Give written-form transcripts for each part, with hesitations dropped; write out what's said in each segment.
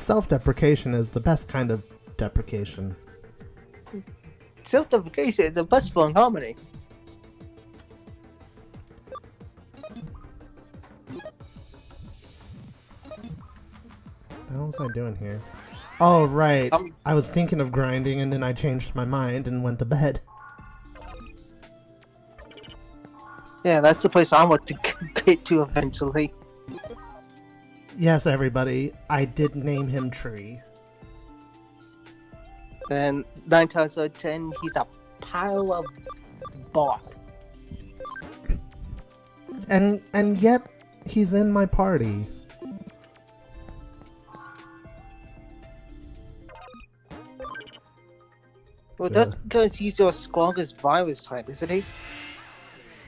Self-deprecation is the best kind of deprecation. Self-deprecation is the best form harmony. What was I doing here? Oh, right. Um, I was thinking of grinding and then I changed my mind and went to bed. Yeah, that's the place I want to get to eventually. Yes, everybody. I did name him Tree. And 9 times out of 10, he's a pile of bark. And yet, he's in my party. Well, that's because he's your strongest virus type, isn't he?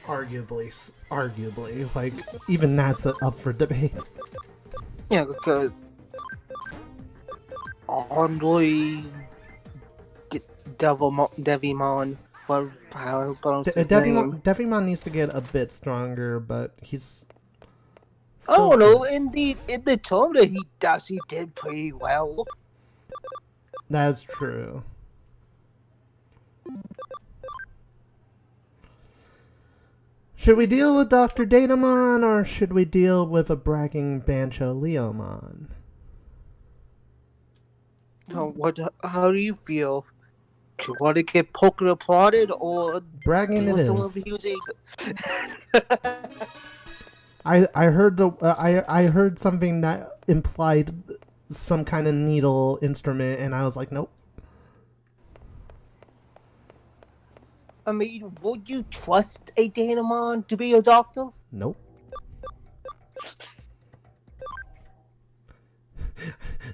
Arguably. Like, even that's up for debate. Yeah, because Andre Devimon, how pronounce his name? Devimon needs to get a bit stronger, but he's. Oh no! In the tournament, he did pretty well. That's true. Should we deal with Dr. Datamon, or should we deal with a bragging Bancho Leomon? How do you feel? Do you want to get poker applauded, or bragging it is? Music? I heard I heard something that implied some kind of needle instrument, and I was like, nope. I mean, would you trust a Datamon to be your doctor? Nope.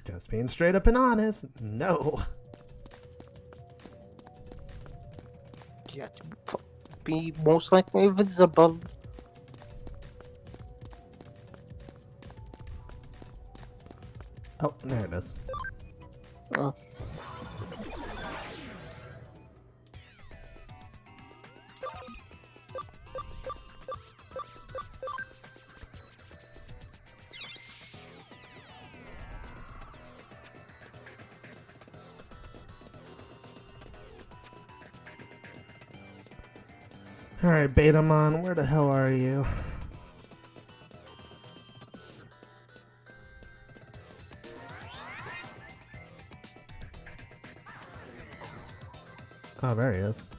Just being straight up and honest. No. You have to be most likely visible. Oh, there it is. Oh. Alright, Betamon, where the hell are you? Oh, there he is.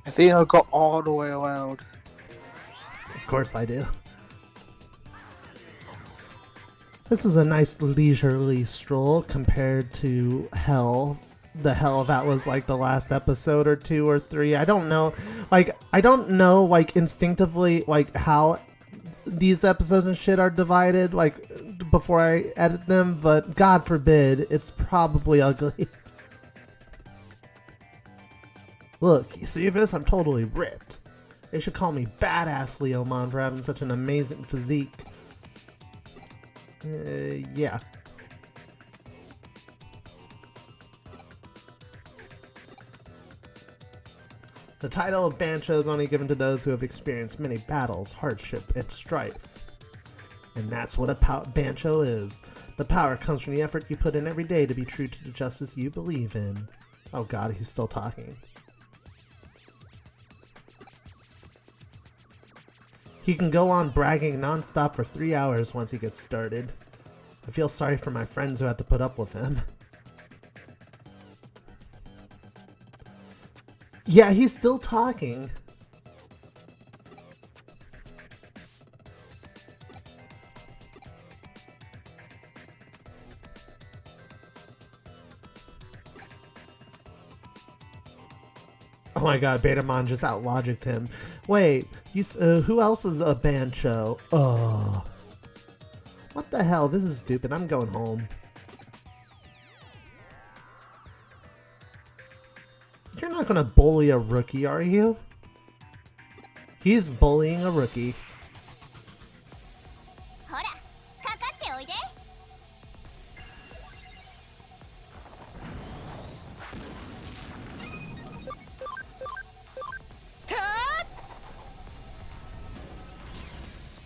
I think I'll go all the way around. Of course I do. This is a nice leisurely stroll compared to hell. The hell that was like the last episode or 2 or 3. I don't know. Like, I don't know, like, instinctively, like, how these episodes and shit are divided, like, before I edit them, but God forbid, it's probably ugly. Look, you see this? I'm totally ripped. They should call me Badass Leomon for having such an amazing physique. Yeah. The title of Bancho is only given to those who have experienced many battles, hardship, and strife. And that's what a Bancho is. The power comes from the effort you put in every day to be true to the justice you believe in. Oh god, he's still talking. He can go on bragging non-stop for 3 hours once he gets started. I feel sorry for my friends who had to put up with him. Yeah, he's still talking. Oh my god, Betamon just out-logicked him. Wait, who else is a Bancho? Oh. What the hell? This is stupid. I'm going home. You're not gonna bully a rookie, are you? He's bullying a rookie.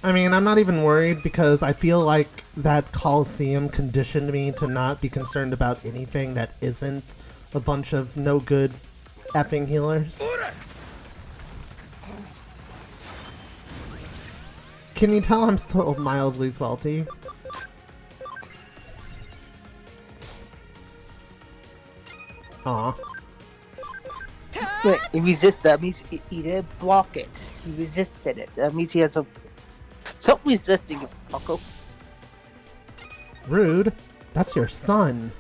I mean, I'm not even worried because I feel like that Coliseum conditioned me to not be concerned about anything that isn't a bunch of no good effing healers. Can you tell I'm still mildly salty? Aw. Wait, he resisted. That means he didn't block it. He resisted it. That means he had some resisting it, Bucko. Rude. That's your son.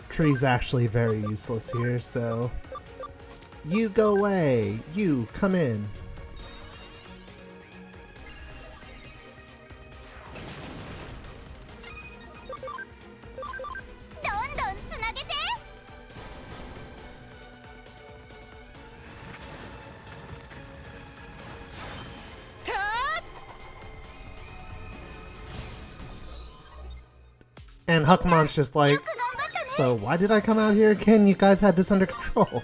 Tree's actually very useless here, so... You go away! You, come in! And Huckmon's just like, so why did I come out here again? You guys had this under control.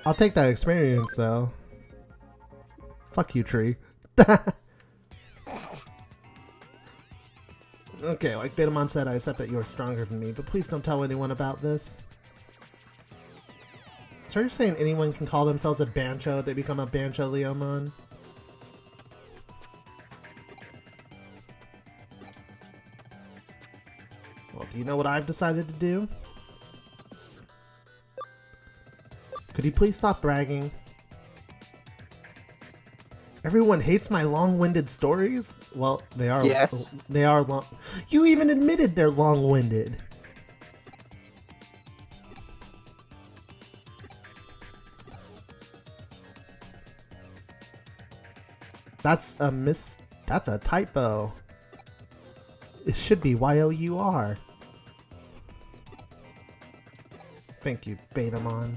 I'll take that experience though. Fuck you, Tree. Okay, like Betamon said, I accept that you're stronger than me, but please don't tell anyone about this. So you're saying anyone can call themselves a Bancho if they become a Bancho Leomon? Well, do you know what I've decided to do? Could you please stop bragging? Everyone hates my long-winded stories? Well, they are. Yes. They are long. You even admitted they're long-winded. That's a typo. It should be Y-O-U-R. Thank you, Betamon.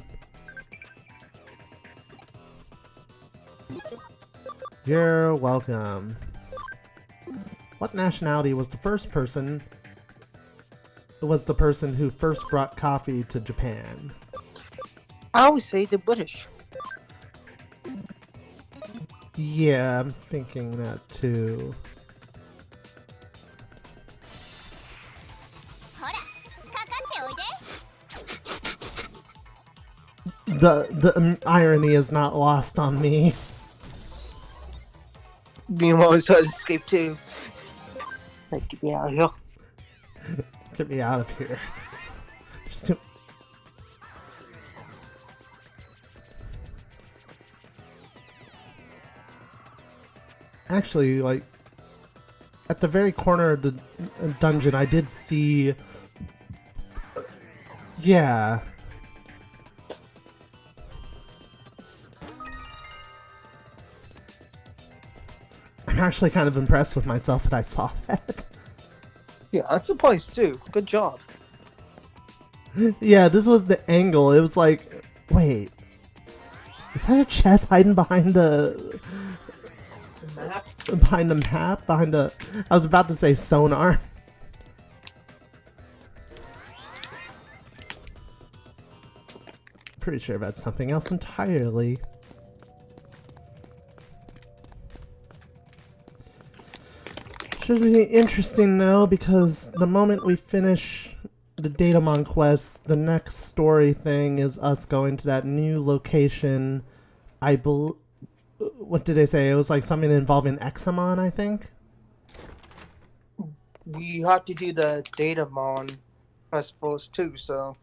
You're welcome. What nationality was the person who first brought coffee to Japan? I would say the British. Yeah, I'm thinking that too. The irony is not lost on me. Meanwhile, I tried to escape too. Like, get me out of here. Get me out of here. Just to... Actually, like, at the very corner of the dungeon, I did see... Yeah. I'm actually kind of impressed with myself that I saw that. Yeah, that's the place too. Good job. Yeah, this was the angle. It was like, wait, is that a chest hiding behind the Map? behind the map? Behind the... I was about to say sonar. Pretty sure that's something else entirely. Should be interesting though, because the moment we finish the Datamon quest, the next story thing is us going to that new location. What did they say? It was like something involving Examon, I think. We have to do the Datamon, I suppose, too, so...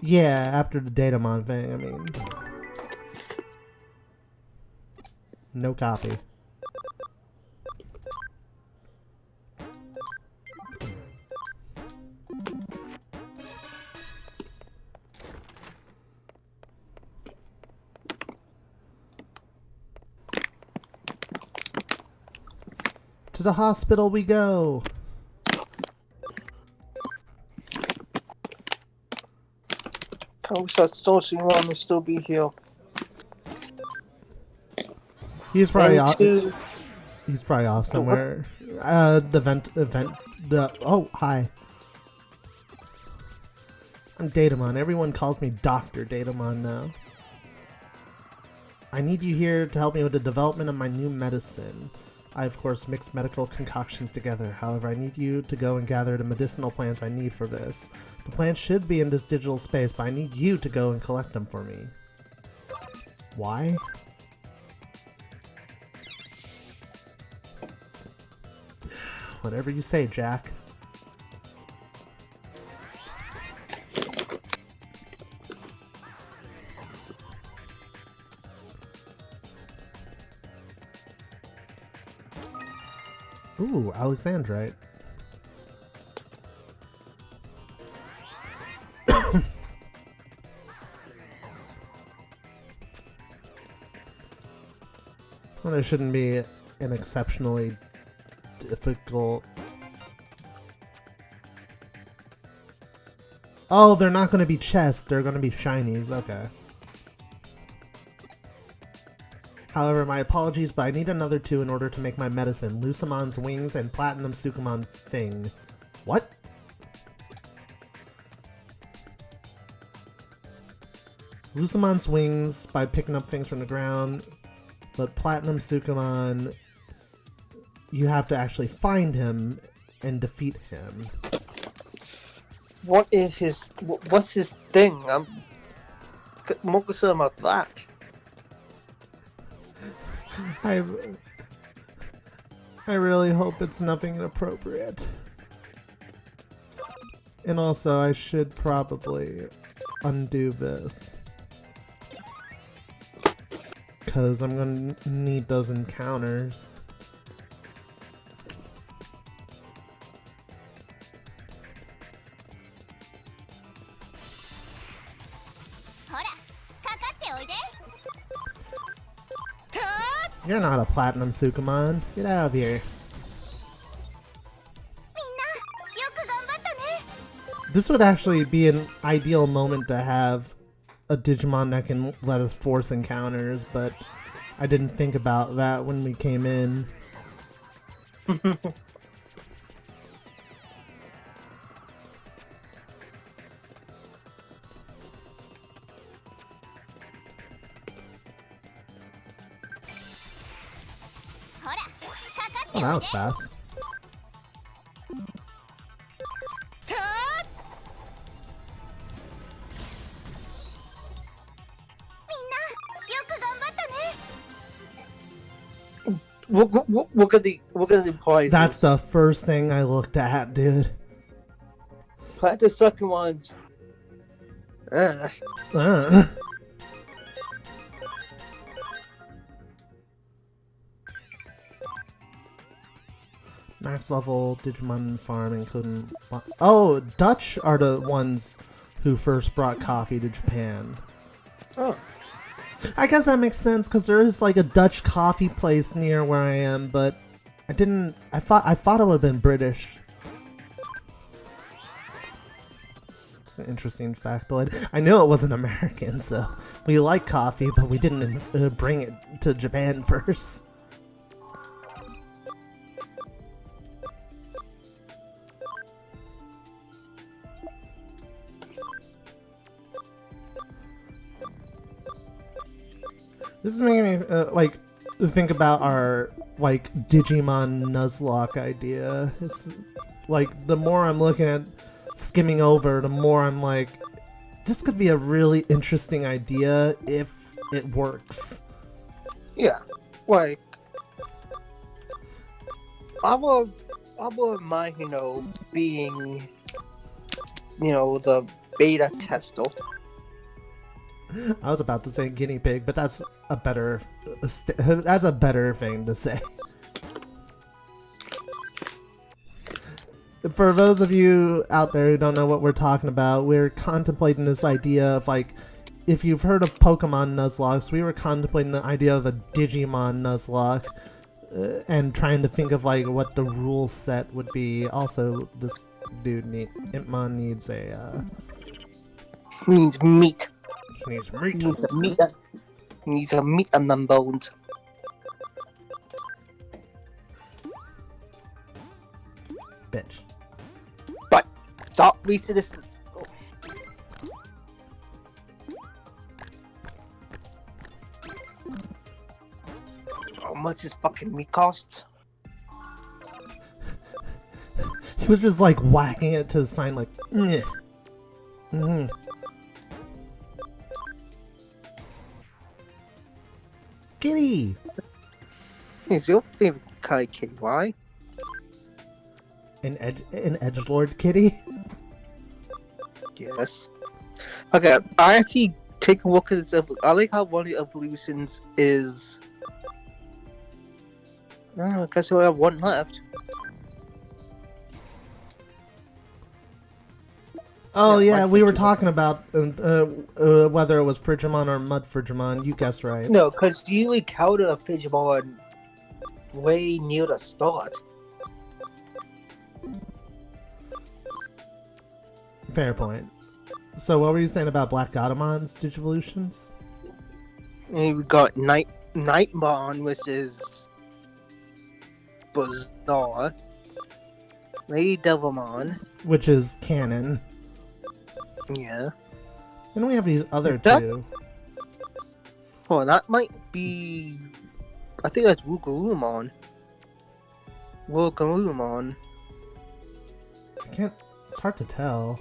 Yeah, after the Datamon thing, I mean... No copy. To the hospital we go! I wish that Digimon would still be here. He's probably off. And He's probably off somewhere. Oh, hi. I'm Datamon. Everyone calls me Dr. Datamon now. I need you here to help me with the development of my new medicine. I, of course, mix medical concoctions together. However, I need you to go and gather the medicinal plants I need for this. The plants should be in this digital space, but I need you to go and collect them for me. Why? Whatever you say, Jack. Ooh, Alexandrite. Well, it shouldn't be an exceptionally difficult... Oh, they're not going to be chests. They're going to be shinies. Okay. However, my apologies, but I need another 2 in order to make my medicine. Lucimon's wings and Platinum Sukumon's thing. What? Lucimon's wings by picking up things from the ground, but Platinum Sukumon, you have to actually find him and defeat him. What's his thing? I'm more concerned about that. I really hope it's nothing inappropriate. And also, I should probably undo this. Because I'm going to need those encounters. You're not a Platinum Sukumon. Get out of here. This would actually be an ideal moment to have a Digimon that can let us force encounters, but I didn't think about that when we came in. Oh, that was fast. Look at the prizes. That's the first thing I looked at, dude. The second one's. Max level Digimon farm, including... Oh, Dutch are the ones who first brought coffee to Japan. Oh. I guess that makes sense, because there is like a Dutch coffee place near where I am, but I didn't... I thought it would have been British. It's an interesting factoid. I knew it wasn't American, so we like coffee, but we didn't bring it to Japan first. This is making me think about our Digimon Nuzlocke idea. It's like the more I'm looking at skimming over, the more I'm like, this could be a really interesting idea if it works. Yeah, like I wouldn't mind, being, the beta tester. I was about to say guinea pig, but that's a better thing to say. For those of you out there who don't know what we're talking about, we're contemplating this idea of if you've heard of Pokemon Nuzlocke, we were contemplating the idea of a Digimon Nuzlocke and trying to think of what the rule set would be. Also, this dude Impmon needs a Needs meat. Needs meat. Needs a meat and them bones. Bitch. Right. Stop wasting this. much his fucking meat costs? He was just like whacking it to the sign like, "Nyeh." Mhm. Kitty! He's your favorite kind of kitty, why? An edgelord kitty? Yes. Okay, I actually take a look at this. I like how one of the evolutions is. Oh, I guess we have one left. Oh Yeah, yeah, like we were Frigimon. talking about whether it was Frigimon or Mud Frigimon. You guessed right. No, because you encounter a Digimon way near the start. Fair point. So what were you saying about Black Godamon's Digivolutions? And we got Nightmon, which is bizarre. Lady Devilmon, Which is canon. yeah. And we have these other That- two. Oh, that might be. I think that's Wugarumon. Wugarumon. I can't. It's hard to tell.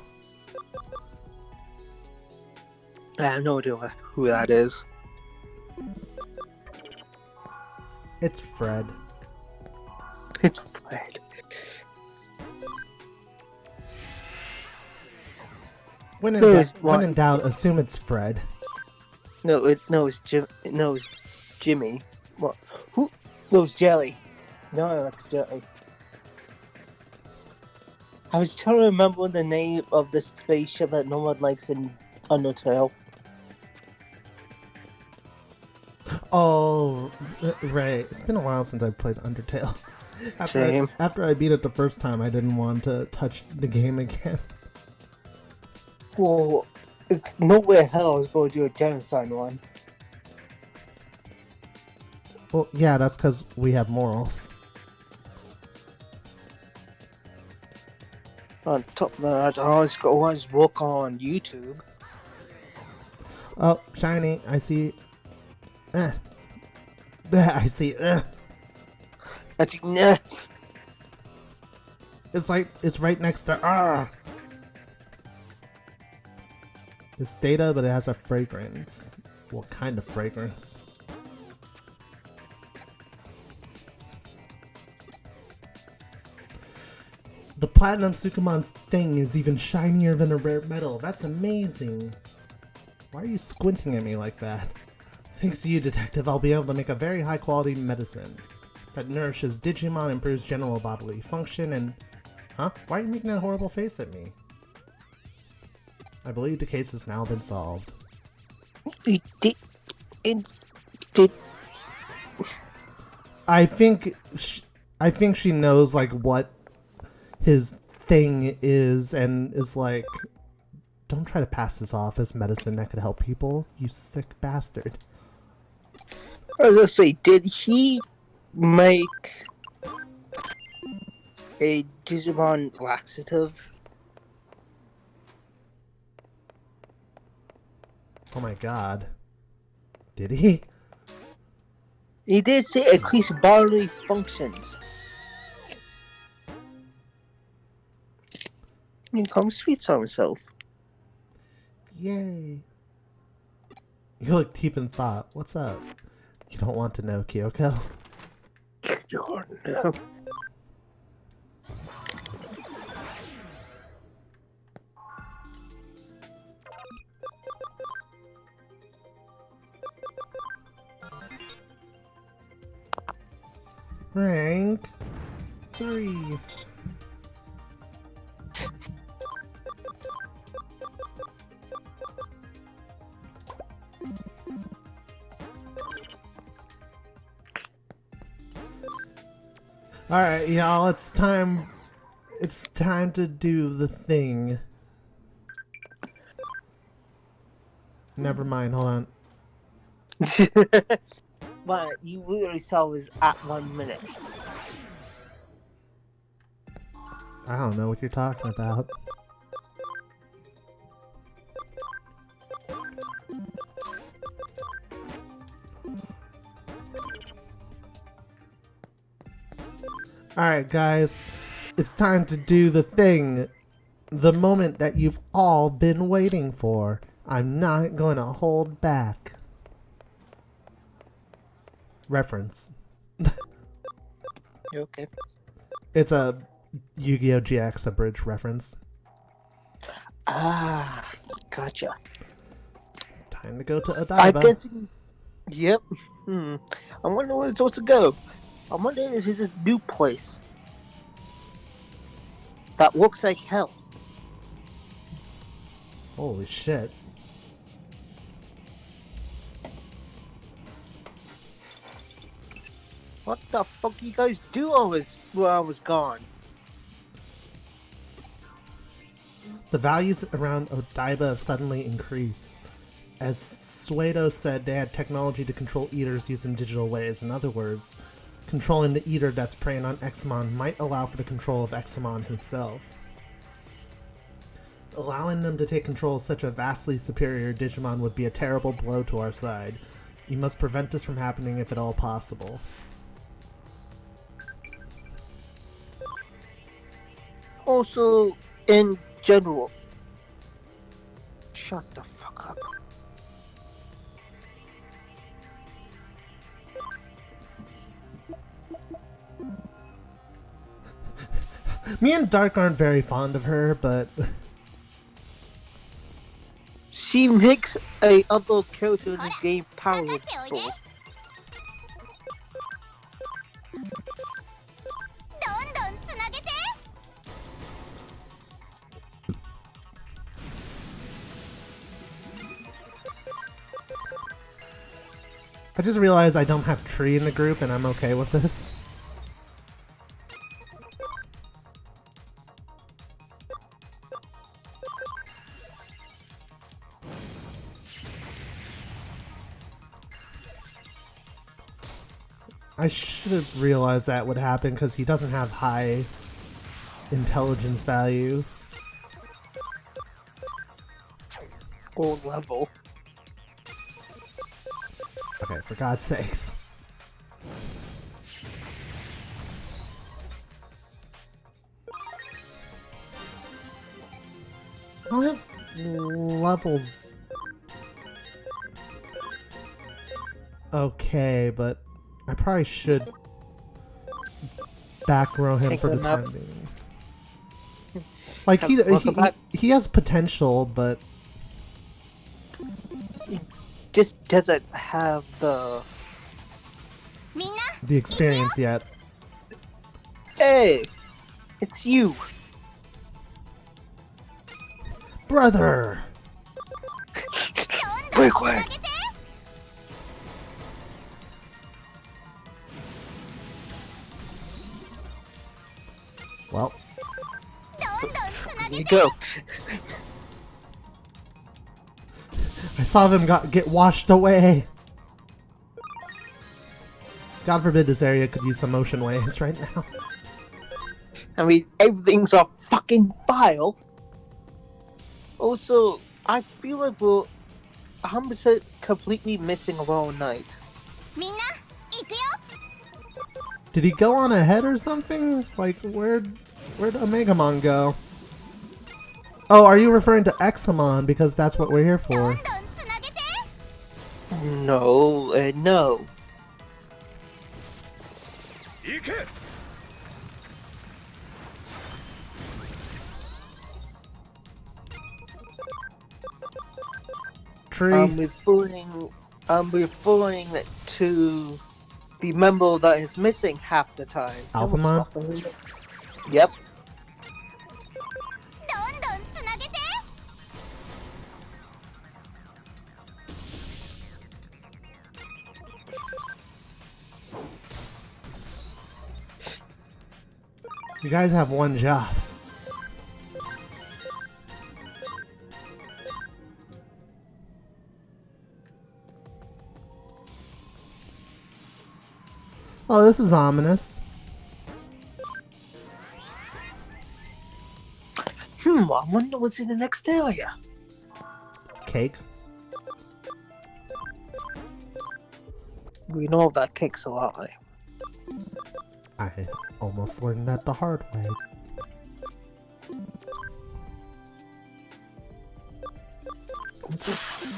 I have no idea who that is. It's Fred. It's Fred. When in, No, dou- it's when what? in doubt, assume it's Fred. No, it's Jimmy. What? Who? No, it's Jelly. No, it's Jelly. I was trying to remember the name of the spaceship that no one likes in Undertale. Oh, right. It's been a while since I played Undertale. Same. After I beat it the first time, I didn't want to touch the game again. Well, it's nowhere hell is going to do a genocide one. Well, yeah, that's because we have morals. On top of that, I always work on YouTube. Oh, shiny. I see. I see. That's nah. It's like it's right next to. It's data, but it has a fragrance. What kind of fragrance? The platinum Sukumon's thing is even shinier than a rare metal. That's amazing. Why are you squinting at me like that? Thanks to you, detective, I'll be able to make a very high quality medicine that nourishes Digimon, improves general bodily function, and... Huh? Why are you making that horrible face at me? I believe the case has now been solved. It did. I think she knows like what his thing is and is like, don't try to pass this off as medicine that could help people, you sick bastard. I was gonna say, did he make a Digimon laxative? Oh my god. Did he? He did say increase bodily functions. He comes sweets on himself. Yay. You look deep in thought. What's up? You don't want to know, Kyoko? No. Rank 3. Alright, y'all, it's time to do the thing. Never mind, hold on. But you literally saw was at 1 minute. I don't know what you're talking about. Alright, guys. It's time to do the thing. The moment that you've all been waiting for. I'm not going to hold back. Reference. You okay? It's a Yu-Gi-Oh! GX abridged reference. Ah, gotcha. Time to go to I Odaiba. guess. Yep. I wonder where it's supposed to go. I wonder if it's this new place that looks like hell. Holy shit. What the fuck you guys do while I was gone? The values around Odaiba have suddenly increased. As Suedo said, they had technology to control eaters using digital ways. In other words, controlling the eater that's preying on Examon might allow for the control of Examon himself. Allowing them to take control of such a vastly superior Digimon would be a terrible blow to our side. You must prevent this from happening if at all possible. Also, in general. Shut the fuck up. Me and Dark aren't very fond of her, but She makes a other character in the game powerful. I just realized I don't have Tree in the group and I'm okay with this. I should have realized that would happen because he doesn't have high intelligence value. Or level. Okay, for God's sakes. Oh, his levels. Okay, but I probably should back row him Take for the them up. time being. Like Welcome back. he has potential, but Just doesn't have the. the experience yet. Hey! It's you! Brother! Quick, quick! Well, Here you go. I saw them get washed away. God forbid this area could use some motion waves right now. I mean, everything's on fucking file. Also, I feel like we're 100% completely missing Royal Knight. Did he go on ahead or something? Like, where'd Omegamon go? Oh, are you referring to Examon? Because that's what we're here for. No, no. Tree. I'm referring to the member that is missing half the time. Alphamon? Yep. You guys have one job. Oh, this is ominous. I wonder what's in the next area. Cake. We know that cake's a lie. I almost learned that the hard way.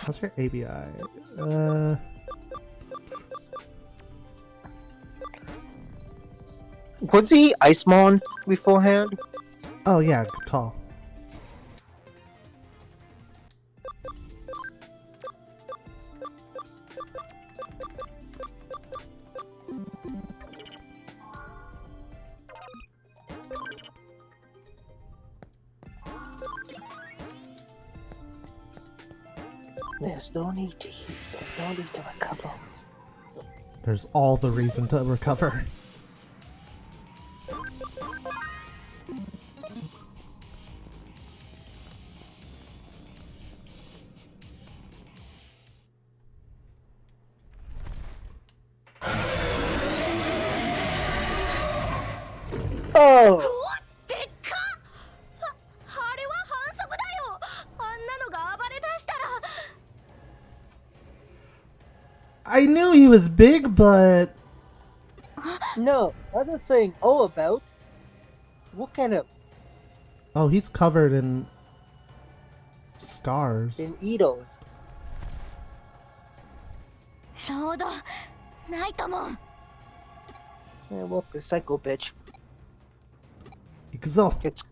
How's your ABI? Was he Icemon beforehand? Oh yeah, good call. There's no need to recover. There's all the reason to recover. Oh! I knew he was big, but No, I was saying about. Look at him. oh, he's covered in scars. In Edos. Yeah, look, the psycho bitch. Ikuzo. It's...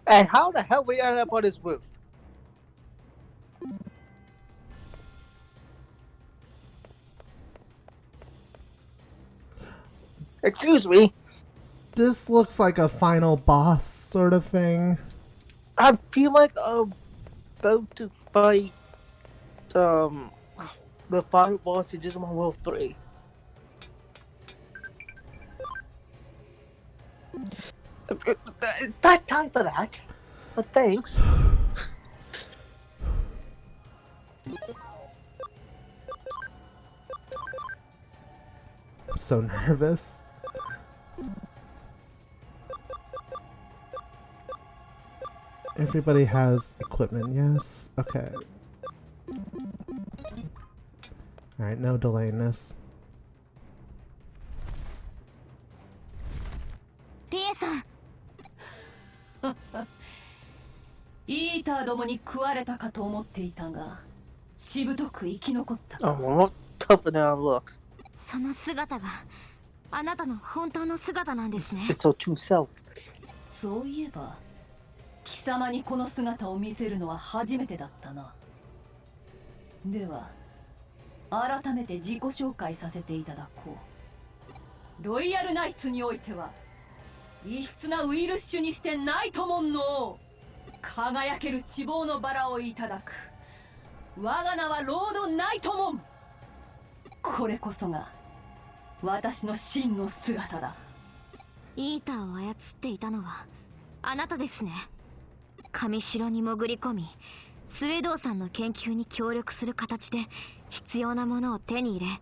And how the hell we end up on his roof? Excuse me. This looks like a final boss sort of thing. I feel like I'm about to fight the final boss in Digimon World 3. It's not time for that. But thanks. I'm so nervous. Everybody has equipment, yes? Okay. Alright, no delaying this. リエさんイーターどもに食われたかと思っていたがしぶとく生き残った Oh, tougher than I look. その姿があなたの本当の姿なんですね It's so true self. そういえば貴様にこの姿を見せるのは初めてだったなでは改めて自己紹介させていただこうロイヤルナイツにおいては異質なウイルス種にしてナイトモンの輝ける地望のバラをいただく我が名はロードナイトモンこれこそが私の真の姿だイーターを操っていたのはあなたですね神城に潜り込みスウェードさんの研究に協力する形で必要なものを手に入れ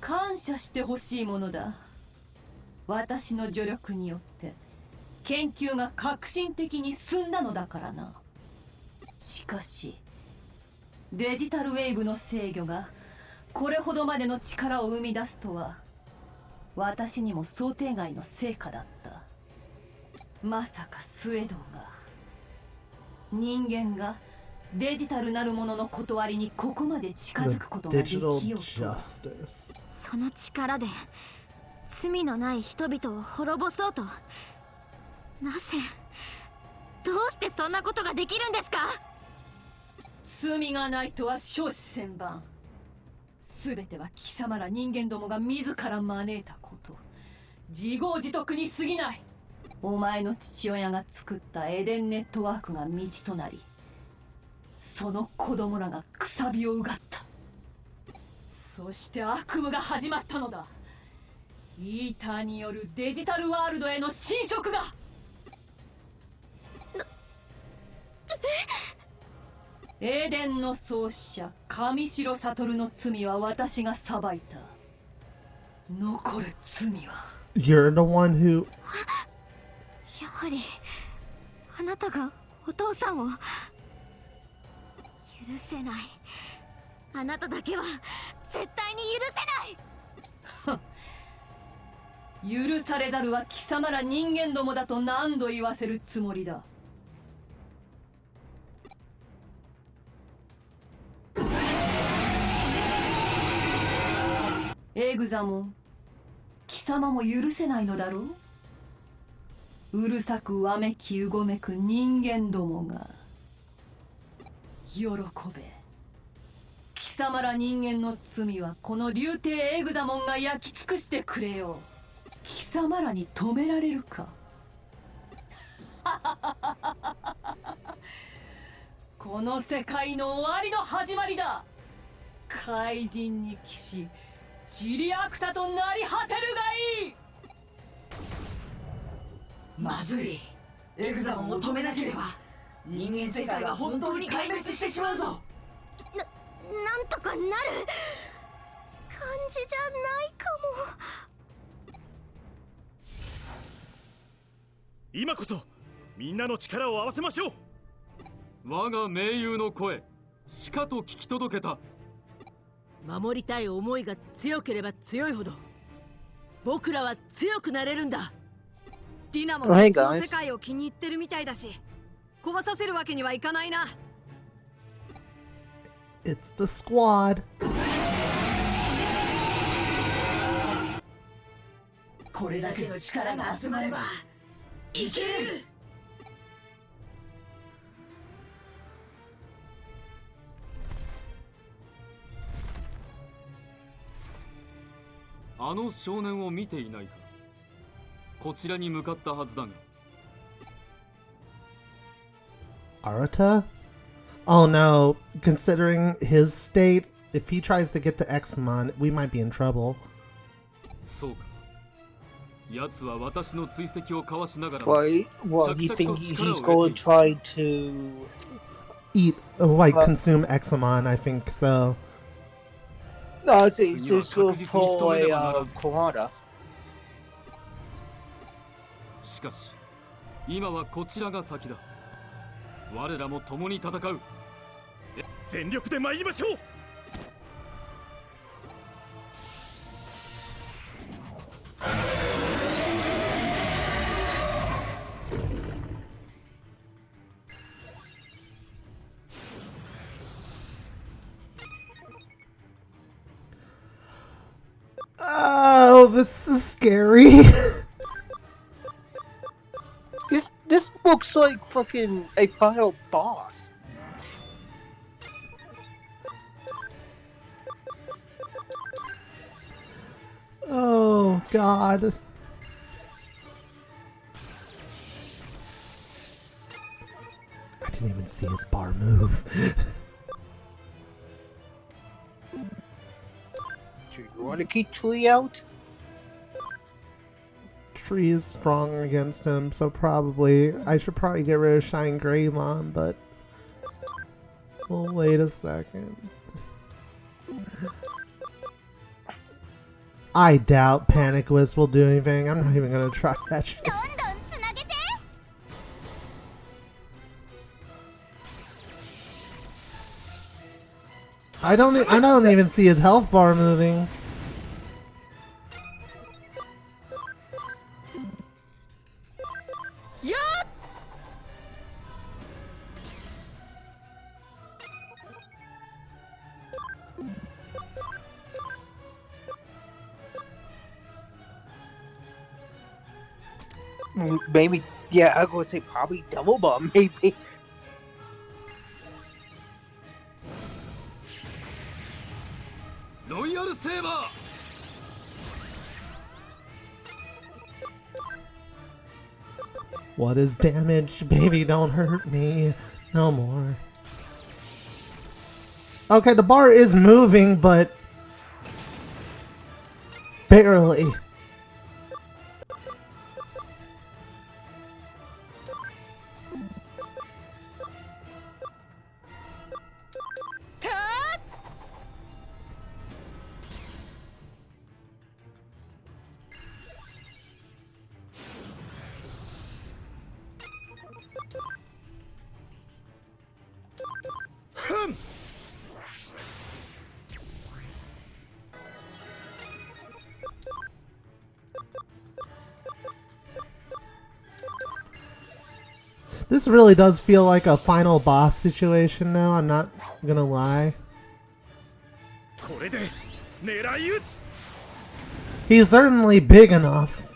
感謝してほしいものだ私の助力によって研究が革新的に進んだのだからなしかしデジタルウェーブの制御がこれほどまでの力を生み出すとは私にも想定外の成果だったまさかスウェドが人間がデジタルなるものの断りにここまで近づくことができようとはその力で罪のない人々を滅ぼそうとなぜどうしてそんなことができるんですか罪がないとは少子千万全ては貴様ら人間どもが自ら招いたこと自業自得に過ぎないお前の父親が作ったエデンネットワークが道となりその子供らがくさびをうがったそして悪夢が始まったのだイーターによるデジタルワールドへの侵食がエデンの創始者神城悟の罪は私が裁いた残る罪は You're the one who やはりあなたがお父さんを許許せない。あなただけは絶対に許せない。許されざるは貴様ら人間どもだと何度言わせるつもりだ。エグザモン、貴様も許せないのだろう。うるさくわめきうごめく人間どもが。喜べ。貴様ら人間の罪はこの竜帝エグザモンが焼き尽くしてくれよう。貴様らに止められるか。この世界の終わりの始まりだ。怪人に騎士チリアクタとなり果てるがいい。まずい。エグザモンを止めなければ人間世界は本当に壊滅してしまうぞ。なんとかなる感じじゃないかも。今こそみんなの力を合わせましょう。我が盟友の声しかと聞き届けた。守りたい思いが強ければ強いほど僕らは強くなれるんだ。ディナもこっちの世界を気に入ってるみたいだし、壊させるわけにはいかないな。It's the squad. これだけの力が集まればいける。あの少年を見ていないか。こちらに向かったはずだが。Arata? Oh no, considering his state, if he tries to get to Examon, we might be in trouble. そうか。奴は私の追跡をかわしながら Well, you think he's going to try to Eat, consume Examon, I think so. No, it's just go for a Kohada. しかし今はこちらが先だ。我らも共に戦う。全力で参りましょう。Oh, this is scary. This looks like fucking a final boss. Oh god. I didn't even see his bar move. Do you want to keep Tree out? Tree is strong against him, so probably I should probably get rid of Shine Greymon, but we'll wait a second. I doubt Panic Wisp will do anything. I'm not even gonna try that shit. I don't even see his health bar moving. Maybe, yeah, I would say probably double bomb, maybe. Royal Saber! What is damage? Baby, don't hurt me. No more. Okay, the bar is moving, but barely. This really does feel like a final boss situation now, I'm not gonna lie. これで狙い撃つ。 He's certainly big enough.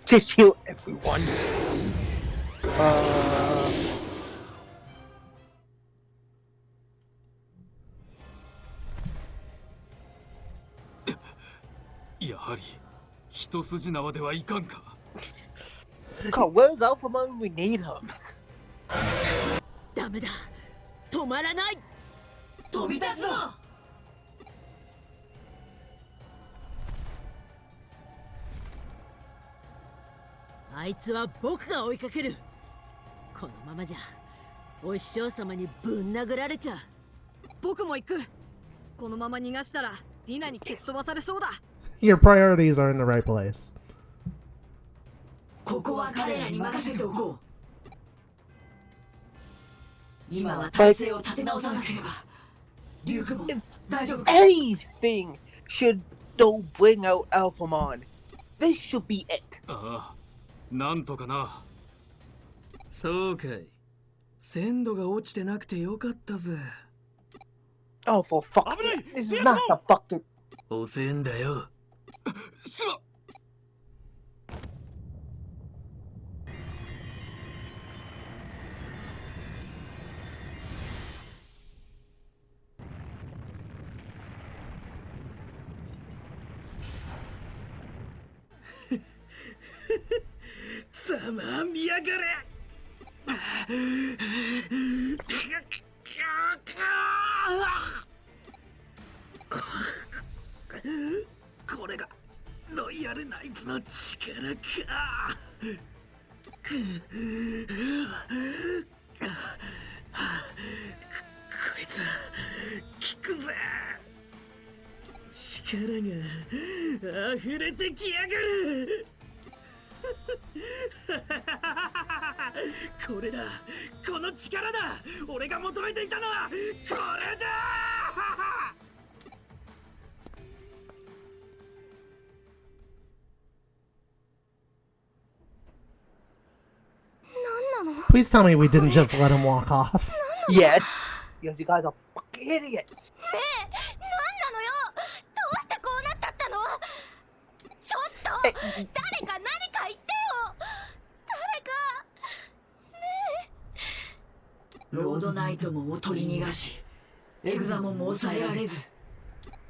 Just heal everyone. やはり一筋縄ではいかんか。 God, where's Alphamon? We need him. ダメだ、止まらない。飛び立つぞ。あいつは僕が追いかける。このままじゃお師匠様にぶん殴られちゃう。僕も行く。このまま逃がしたらリナに蹴っ飛ばされそうだ。 Your priorities are in the right place. ここは彼らに任せておこう。今は体勢を立て直さなければ。デュークも大丈夫か。 Anything should don't bring out Alphamon. This should be it. ああ、なんとかな。そうかい。鮮度が落ちてなくてよかったぜ。 Oh, for fuck. This is not a fucking. 遅えんだよ。すま。ざまみやがれ。これがロイヤルナイツの力か。こいつ効くぜ。力が溢れてきやがる。これだ、この力だ。俺が求めていたのはこれだ。Please tell me we didn't just let him walk off. Yes. Because you guys are fucking idiots. ねえ、なんなのよ。どうしてこうなっちゃったの。ちょっと誰か何か言ってよ。誰かねえ。ロードナイトもおとり逃がし、エグザモンも抑えられず、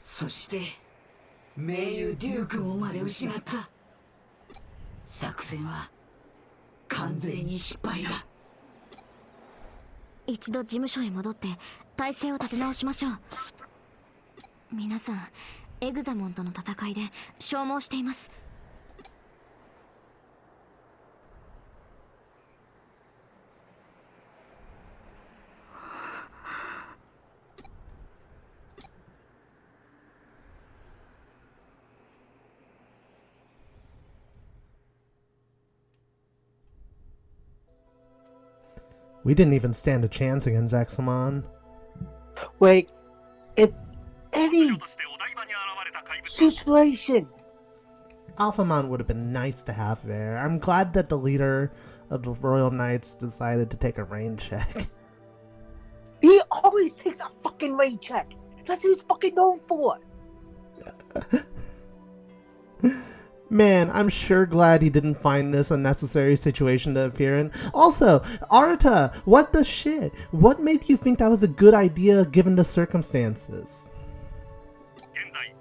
そして盟友デュークもまで失った。作戦は完全に失敗だ。一度事務所へ戻って体勢を立て直しましょう。皆さん、エグザモンとの戦いで消耗しています。We didn't even stand a chance against Examon. Wait, if any situation. Alphamon would have been nice to have there. I'm glad that the leader of the Royal Knights decided to take a rain check. He always takes a fucking rain check. That's what he's fucking known for. Man, I'm sure glad he didn't find this unnecessary situation to appear in. Also, Arata, what the shit? What made you think that was a good idea given the circumstances?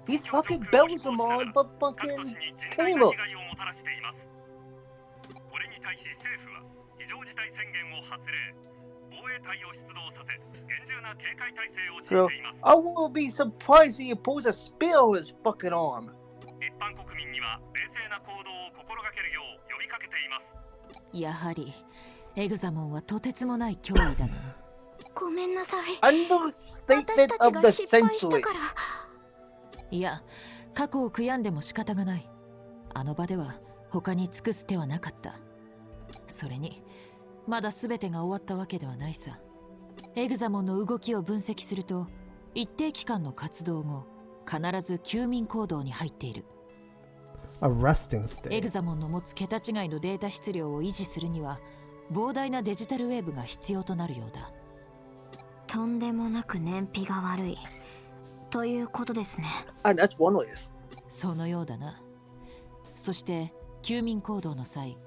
He's fucking bells him on for fucking tables. So, I won't be surprised if he pulls a spear on his fucking arm. やはりエグザモンはとてつもない脅威だな。ごめんなさい。 Understatement of the century. いや、過去を悔やんでも仕方がない。あの場では他に尽くす手はなかった。それにまだ全てが終わったわけではないさ。エグザモンの動きを分析すると、一定期間の活動後必ず休眠行動に入っている。A resting エ state. グザモンの持つ桁違いのデータ質量を維持するには膨大なデジタルウェーブが必要となるようだ。とんでもなく燃費が悪いということですね。And that's one way. そのようだな。そして休眠行動の際、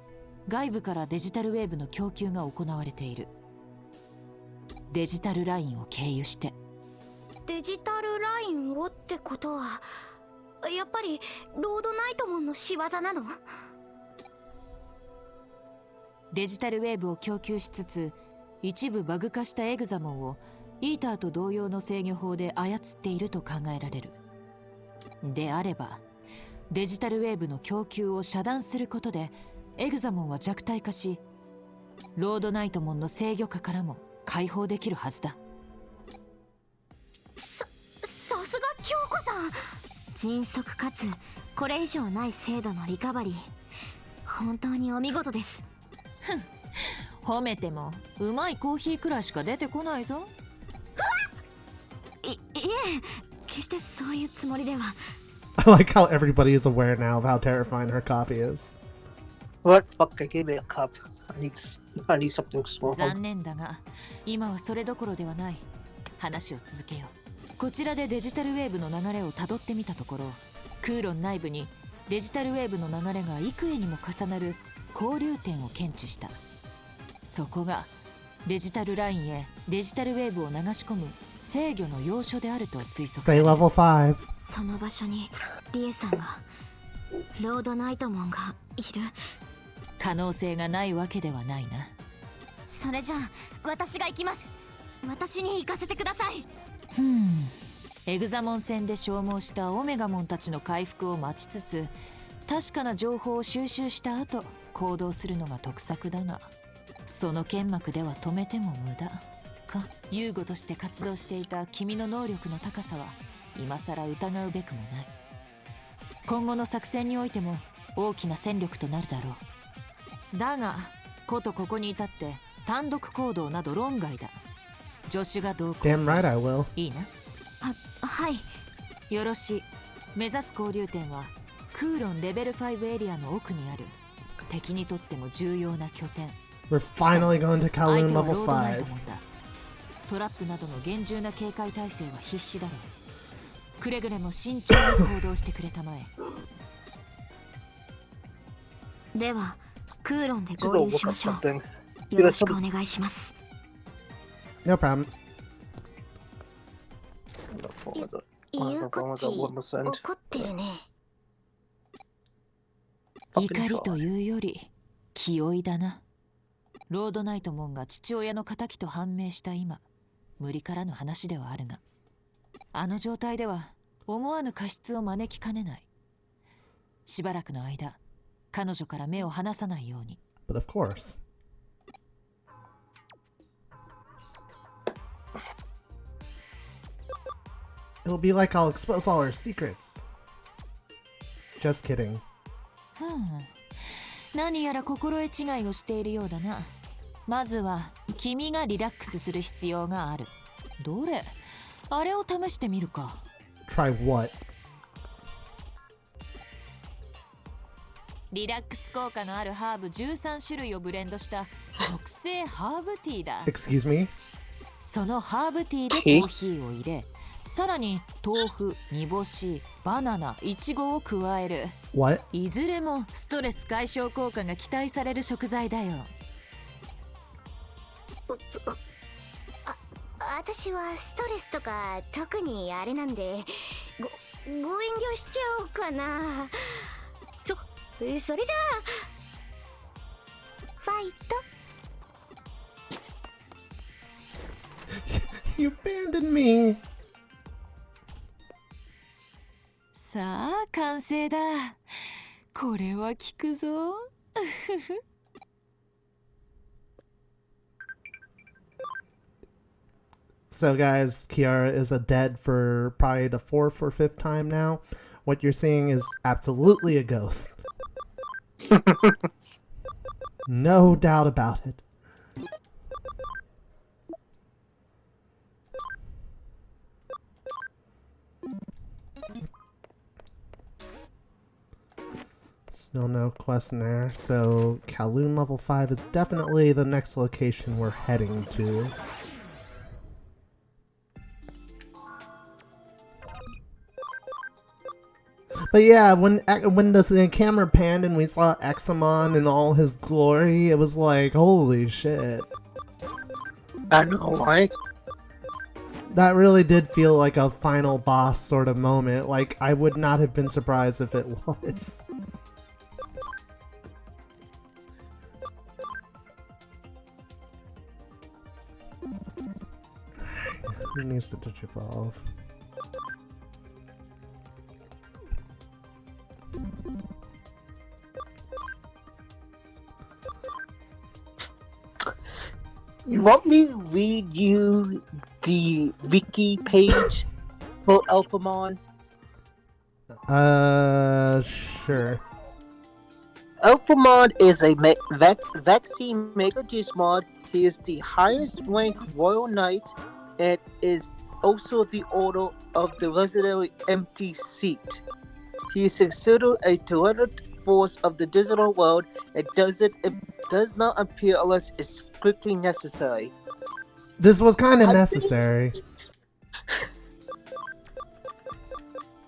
外部からデジタルウェーブの供給が行われている。デジタルラインを経由して。デジタルラインをってことはやっぱりロードナイトモンの仕業なの？デジタルウェーブを供給しつつ、一部バグ化したエグザモンをイーターと同様の制御法で操っていると考えられる。であればデジタルウェーブの供給を遮断することでエグザモンは弱体化し、ロードナイトモンの制御下からも解放できるはずだ。さすが京子さん、迅速かつこれ以上ない精度のリカバリー、本当にお見事です。褒めてもうまいコーヒーくらいしか出てこないぞ。いえ、決してそういうつもりでは。I like how everybody is aware now of how terrifying her coffee is. What fuck? I gave me a cup. I need something small. 残念だが今はそれどころではない。話を続けよう。こちらでデジタルウェーブの流れをたどってみたところ、空論内部にデジタルウェーブの流れが幾重にも重なる交流点を検知した。そこがデジタルラインへデジタルウェーブを流し込む制御の要所であると推測され Say る。 level 5. その場所にリエさんが、ロードナイトモンがいる。可能性がないわけではないな。それじゃあ私が行きます。私に行かせてください。エグザモン戦で消耗したオメガモンたちの回復を待ちつつ、確かな情報を収集した後行動するのが得策だが、その剣幕では止めても無駄か。遊護として活動していた君の能力の高さは今さら疑うべくもない。今後の作戦においても大きな戦力となるだろう。だがことここに至って単独行動など論外だ。助手が同行する。 Damn right I will. いいな。はい。よろしい。目指す交流点は空論レベル5エリアの奥にある敵にとっても重要な拠点。 We're finally going to 相 Kowloon 手は level ロードナイト 5. モンだ。トラップなどの厳重な警戒態勢は必至だろう。くれぐれも慎重に行動してくれたまえ。では空論で合流しましょう。よろしくお願いします。 No problem. ゆうこっち怒ってるね。怒りというより気負いだな。ロードナイトモンが父親の仇と判明した今、無理からぬ話ではあるが、あの状態では思わぬ過失を招きかねない。しばらくの間彼女から目を離さないように。 But of course. It'll be like I'll expose all her secrets. Just kidding. 何やら心得違いをしているようだな。まずは君がリラックスする必要がある。どれ？あれを試してみるか。 Try what? リラックス効果のあるハーブ13種類をブレンドした特製ハーブティーだ。 Excuse me? そのハーブティーでコーヒーを入れ、さらに豆腐、煮干し、バナナ、イチゴを加える。 What? いずれもストレス解消効果が期待される食材だよ。私はストレスとか特にあれなんでご遠慮しちゃおうかな。それじゃあファイト。You abandoned me. さあ完成だ。これは効くぞ。So guys, Kiara is a dead for probably the 4th or 5th time now. What you're seeing is absolutely a ghost. No doubt about it. Still no questionnaire, so Kowloon level 5 is definitely the next location we're heading to. But yeah, when the camera panned and we saw Examon in all his glory, it was like, holy shit. I know, right? That really did feel like a final boss sort of moment. Like, I would not have been surprised if it was. Who needs to touch evolve? You want me to read you the wiki page for Alphamon? Sure. Alphamon is a vaccine Mega Digimon. He is the highest ranked Royal Knight and is also the Order of the Legendary Empty Seat. He is considered a direct force of the digital world and does not appear unless it's strictly necessary. This was kind of necessary.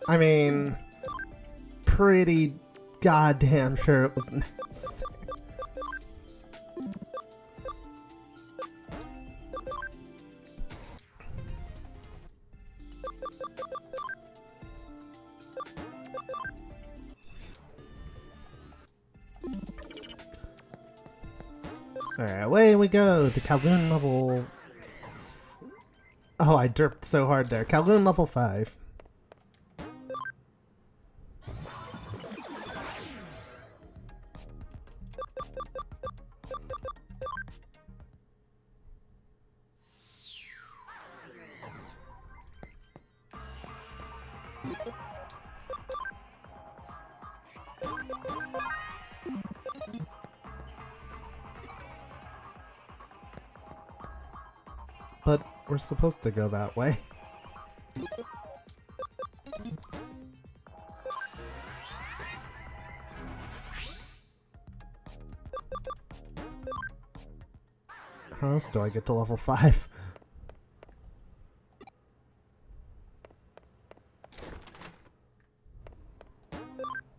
I mean, pretty goddamn sure it was necessary. Alright, away we go to Kowloon level... Oh, I derped so hard there. Kowloon level 5. But we're supposed to go that way. How else do I get to level 5?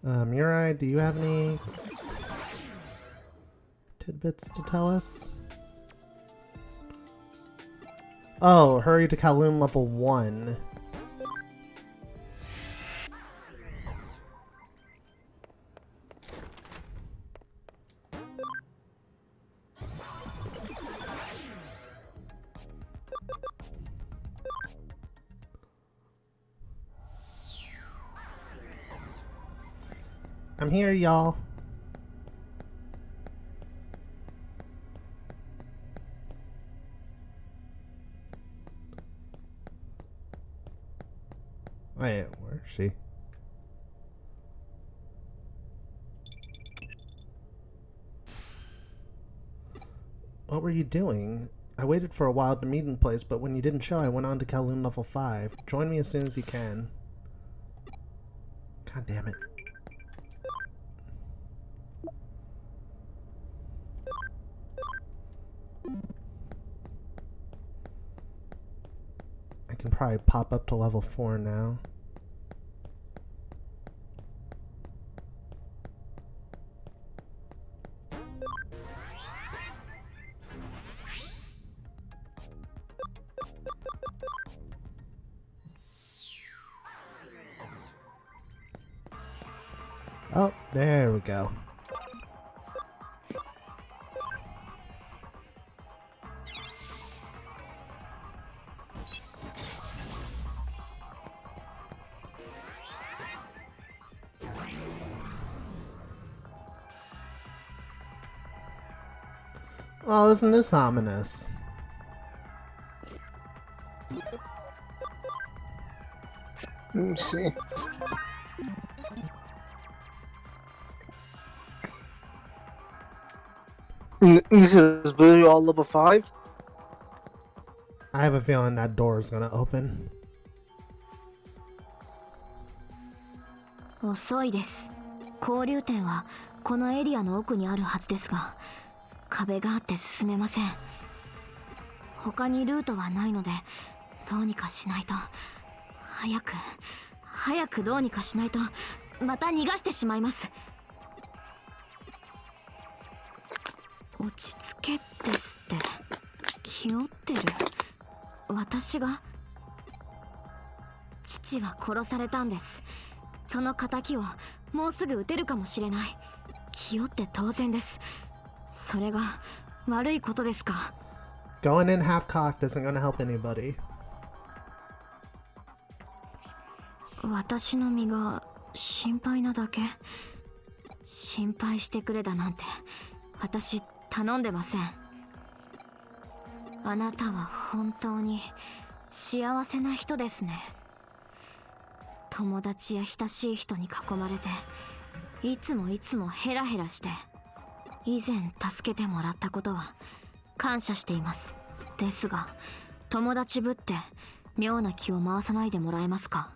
Murai, do you have any tidbits to tell us? Oh, hurry to Kowloon level 1. I'm here, y'all. Wait, where is she? What were you doing? I waited for a while to meet in place, but when you didn't show, I went on to Kowloon level 5. Join me as soon as you can. God damn it. I can probably pop up to level 4 now. Oh, there we go. Oh, isn't this ominous? Let me see. This is really all level 5? I have a feeling that door is gonna open. 遅いです。交流点はこのエリアの奥にあるはずですが、壁があって進めません。他にルートはないので、どうにかしないと。早くどうにかしないとまた逃がしてしまいます。落ち着けですって。気負ってる。私が？父は殺されたんです。その仇をもうすぐ撃てるかもしれない。気負って当然です。それが悪いことですか？ Going in half-cocked isn't gonna help anybody. 私の身が心配なだけ。心配してくれだなんて私頼んでません。あなたは本当に幸せな人ですね。友達や親しい人に囲まれて、いつもヘラヘラして、以前助けてもらったことは感謝しています。ですが友達ぶって妙な気を回さないでもらえますか？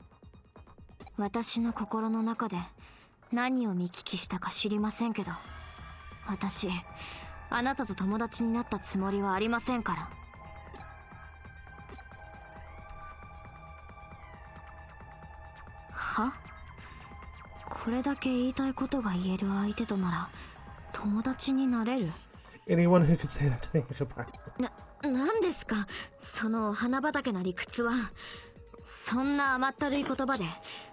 私の心の中で何を見聞きしたか知りませんけど、私あなたと友達になったつもりはありませんから。は？これだけ言いたいことが言える相手となら友達になれる？ Anyone who could say that to me goodbye. 何ですかそのお花畑な理屈は。そんな甘ったるい言葉で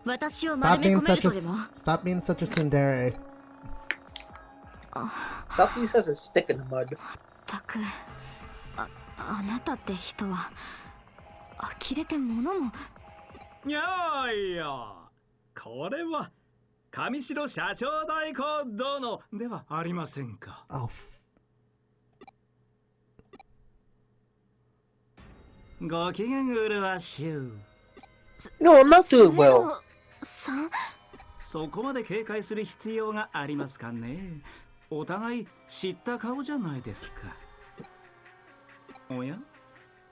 私を Stop 丸め being 込め such ると a でも？ stop being such a tsundere. Something says a stick in the mud. たく、あなたって人は呆れて物も。いやいや、これは上白社長代行殿ではありませんか。ご機嫌うるわしゅう。No, I'm not doing well. そこまで警戒する必要がありますかね。お互い知った顔じゃないですか。おや、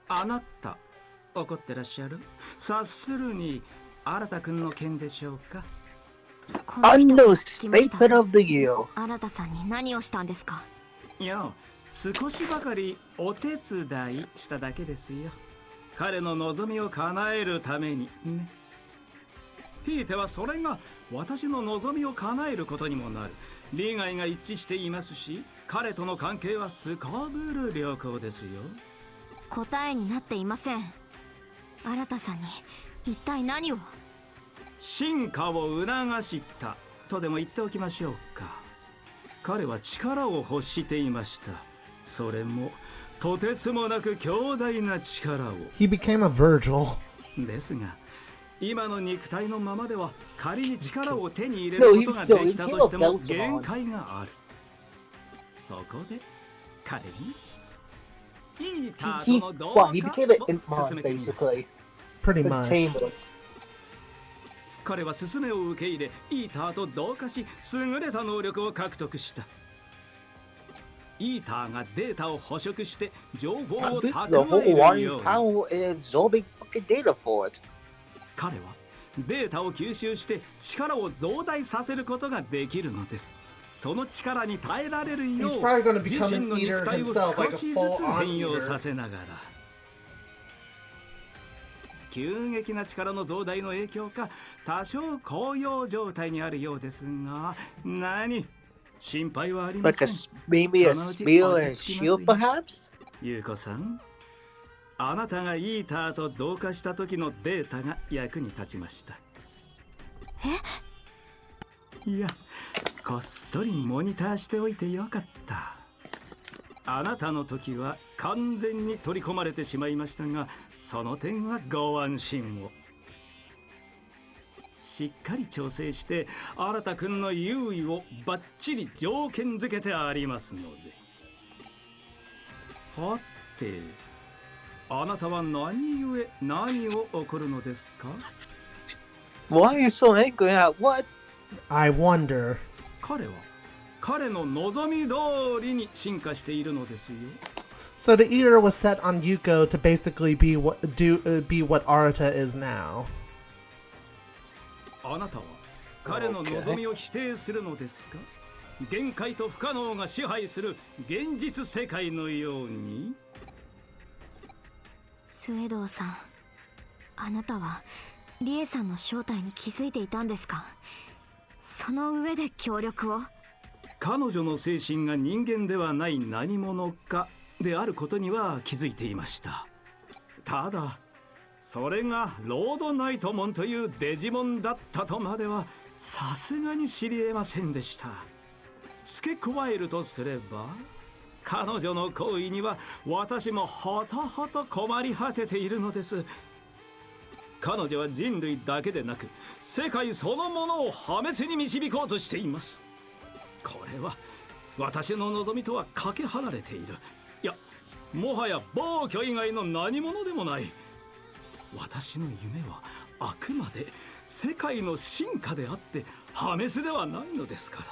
あなた怒ってらっしゃる？察するに新くんの件でしょうか。Understatement of the year. 新さんに何をしたんですか？いや、少しばかりお手伝いしただけですよ。彼の望みを叶えるためにね。ひいてはそれが私の望みを叶えることにもなる。利害が一致していますし、彼との関係はすこぶる良好ですよ。答えになっていません。新さんに一体何を？進化を促したとでも言っておきましょうか。彼は力を欲していました。それもとてつもなく強大な力を。He became a Virgil. ですが、今の肉体のままでは仮に力を手に入れることができたとしても限界がある。そこで彼にイーターとの同化を進めていました。Pretty much. 彼は勧めを受け入れ、イーターと同化し、優れた能力を獲得した。イーターがデータを捕食して情報を蓄えるように。彼はデータを吸収して力を増大させることができるのです。その力に耐えられるよう自身の肉体を少しずつ変容させながら。急激な力の増大の影響か多少高揚状態にあるようですが、何心配はありません。Maybe a spear and shield, perhaps? ゆうこさん、あなたがイーターと同化した時のデータが役に立ちました。いや、こっそりモニターしておいてよかった。あなたの時は完全に取り込まれてしまいましたが、その点はご安心を。しっかり調整して新くんの優位をバッチリ条件付けてありますので。はて、あなたは何故何を起こるのですか？ Why are you so angry at what? I wonder. 彼は彼の望み通りに進化しているのですよ。So the eater was set on Yuko to basically be what Arata is now. あなたは彼の望みを否定するのですか？限界と不可能が支配する現実世界のように。スウェドウさん、あなたはリエさんの正体に気づいていたんですか？その上で協力を。彼女の精神が人間ではない何者かであることには気づいていました。ただそれがロードナイトモンというデジモンだったとまではさすがに知り得ませんでした。付け加えるとすれば、彼女の行為には私もほとほと困り果てているのです。彼女は人類だけでなく世界そのものを破滅に導こうとしています。これは私の望みとはかけ離れている。いや、もはや暴挙以外の何者でもない。私の夢はあくまで世界の進化であって破滅ではないのですから。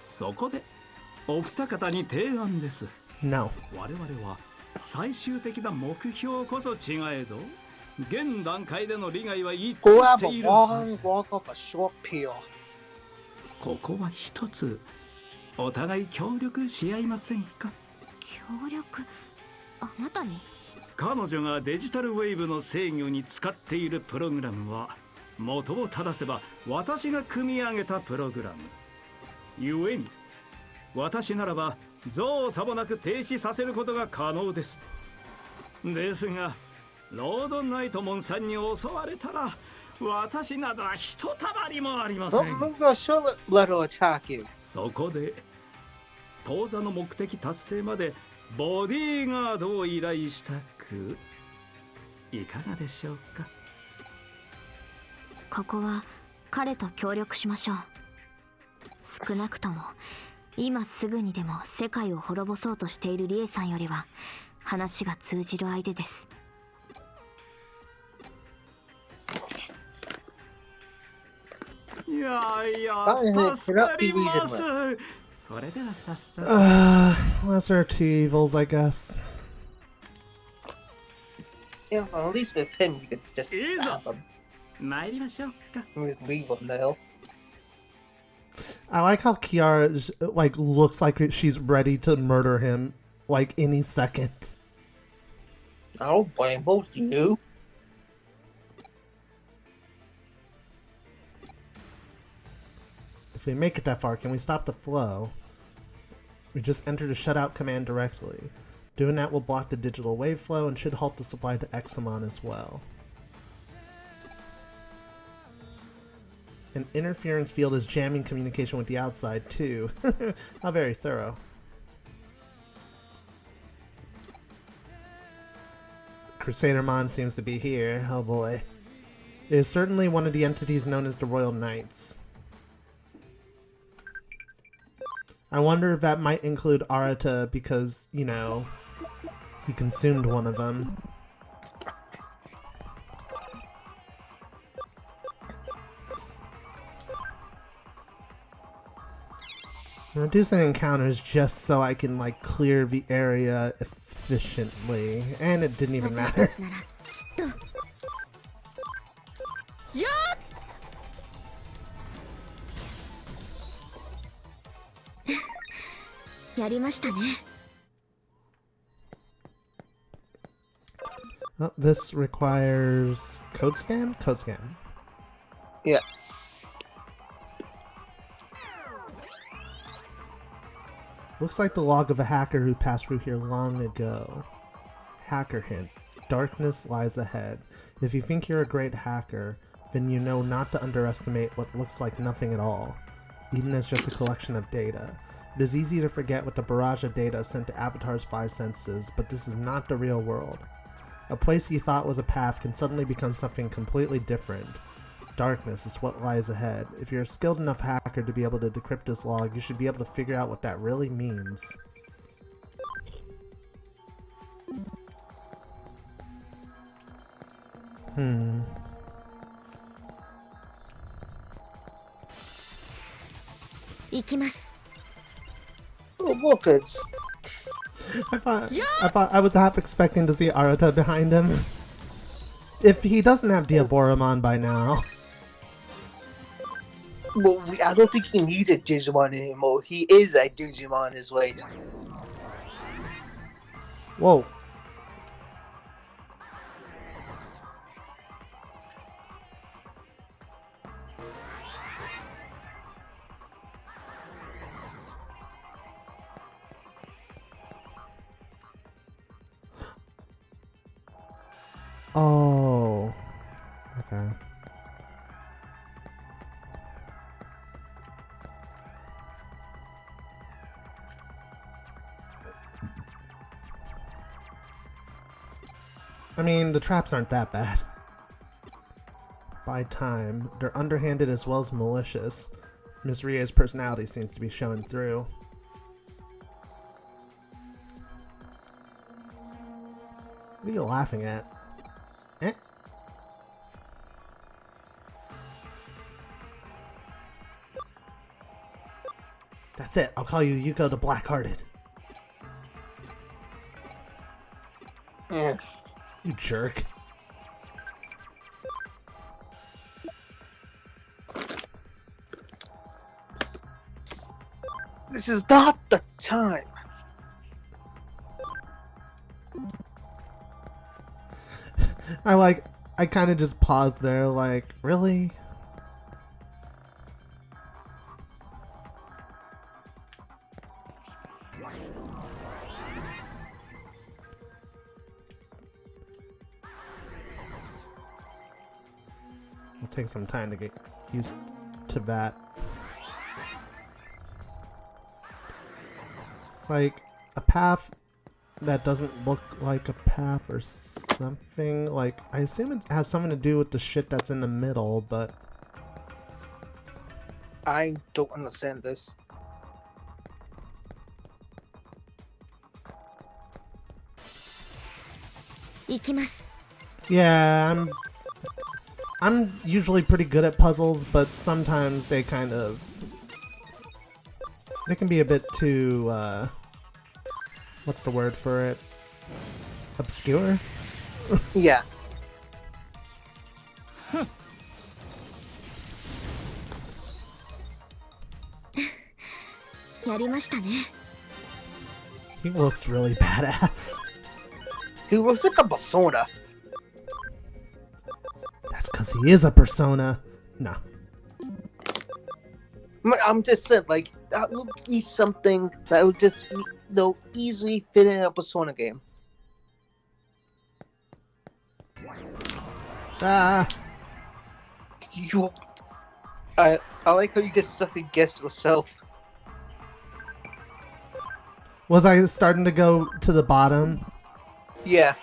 そこでお二方に提案です。 No. 我々は最終的な目標こそ違えど、現段階での利害は一致 Go し have て a いるはず。 long walk off a short pier. ここは一つお互い協力し合いませんか？協力？あなたに？彼女がデジタルウェーブの制御に使っているプログラムは元を正せば私が組み上げたプログラム。ゆえに私ならば造作もなく停止させることが可能です。ですがロードナイトモンさんに襲われたら私などはひとたまりもありません。 She'll let her attack you. そこで当座の目的達成までボディーガードを依頼したくいかがでしょうか？ここは彼と協力しましょう。少なくとも今すぐにでも世界を滅ぼそうとしているリエさんよりは話が通じる相手です。いやいや、助かります。それでは早速。Lesser two evils, I guess. Yeah, well, at least with him, you could just stab him. 参りましょうか。 Just leave him there. I like how Kiara like looks like she's ready to murder him like any second. I don't blame both of you. If we make it that far, can we stop the flow? We just enter the shutout command directly. Doing that will block the digital wave flow and should halt the supply to Examon as well. An interference field is jamming communication with the outside too. Not very thorough. Crusadermon seems to be here. Oh boy. It is certainly one of the entities known as the Royal Knights. I wonder if that might include Arata because, you know, he consumed one of them. I'm reducing encounters just so I can, like, clear the area efficiently. And it didn't even matter. Oh, this requires code scan? Code scan. Yeah. Looks like the log of a hacker who passed through here long ago. Hacker hint. Darkness lies ahead. If you think you're a great hacker, then you know not to underestimate what looks like nothing at all, even as just a collection of data. It is easy to forget what the barrage of data sent to Avatar's five senses, but this is not the real world. A place you thought was a path can suddenly become something completely different. Darkness is what lies ahead. If you're a skilled enough hacker to be able to decrypt this log, you should be able to figure out what that really means. Oh, look, it's... I was half expecting to see Arata behind him. If he doesn't have Diaboromon by now. Well, I don't think he needs a Digimon anymore. He is a Digimon his way. Whoa. Oh. Okay. I mean, the traps aren't that bad. By time, they're underhanded as well as malicious. Ms. Ria's personality seems to be showing through. What are you laughing at? Eh? That's it. I'll call you Yuko the Black-Hearted. Yeah. You jerk. This is not the time. I kind of just paused there, like, really? It'll take some time to get used to that. It's like a path that doesn't look like a path or something. Like, I assume it has something to do with the shit that's in the middle, but I don't understand this. yeah, I'm usually pretty good at puzzles, but sometimes they can be a bit too what's the word for it? Obscure? Yeah. He looks really badass. He looks like a persona. That's because he is a persona. No. I'm just saying, like, that would be something that would just, easily fit in a persona game. Ah. I like how you just second guessed yourself. Was I starting to go to the bottom? Yeah.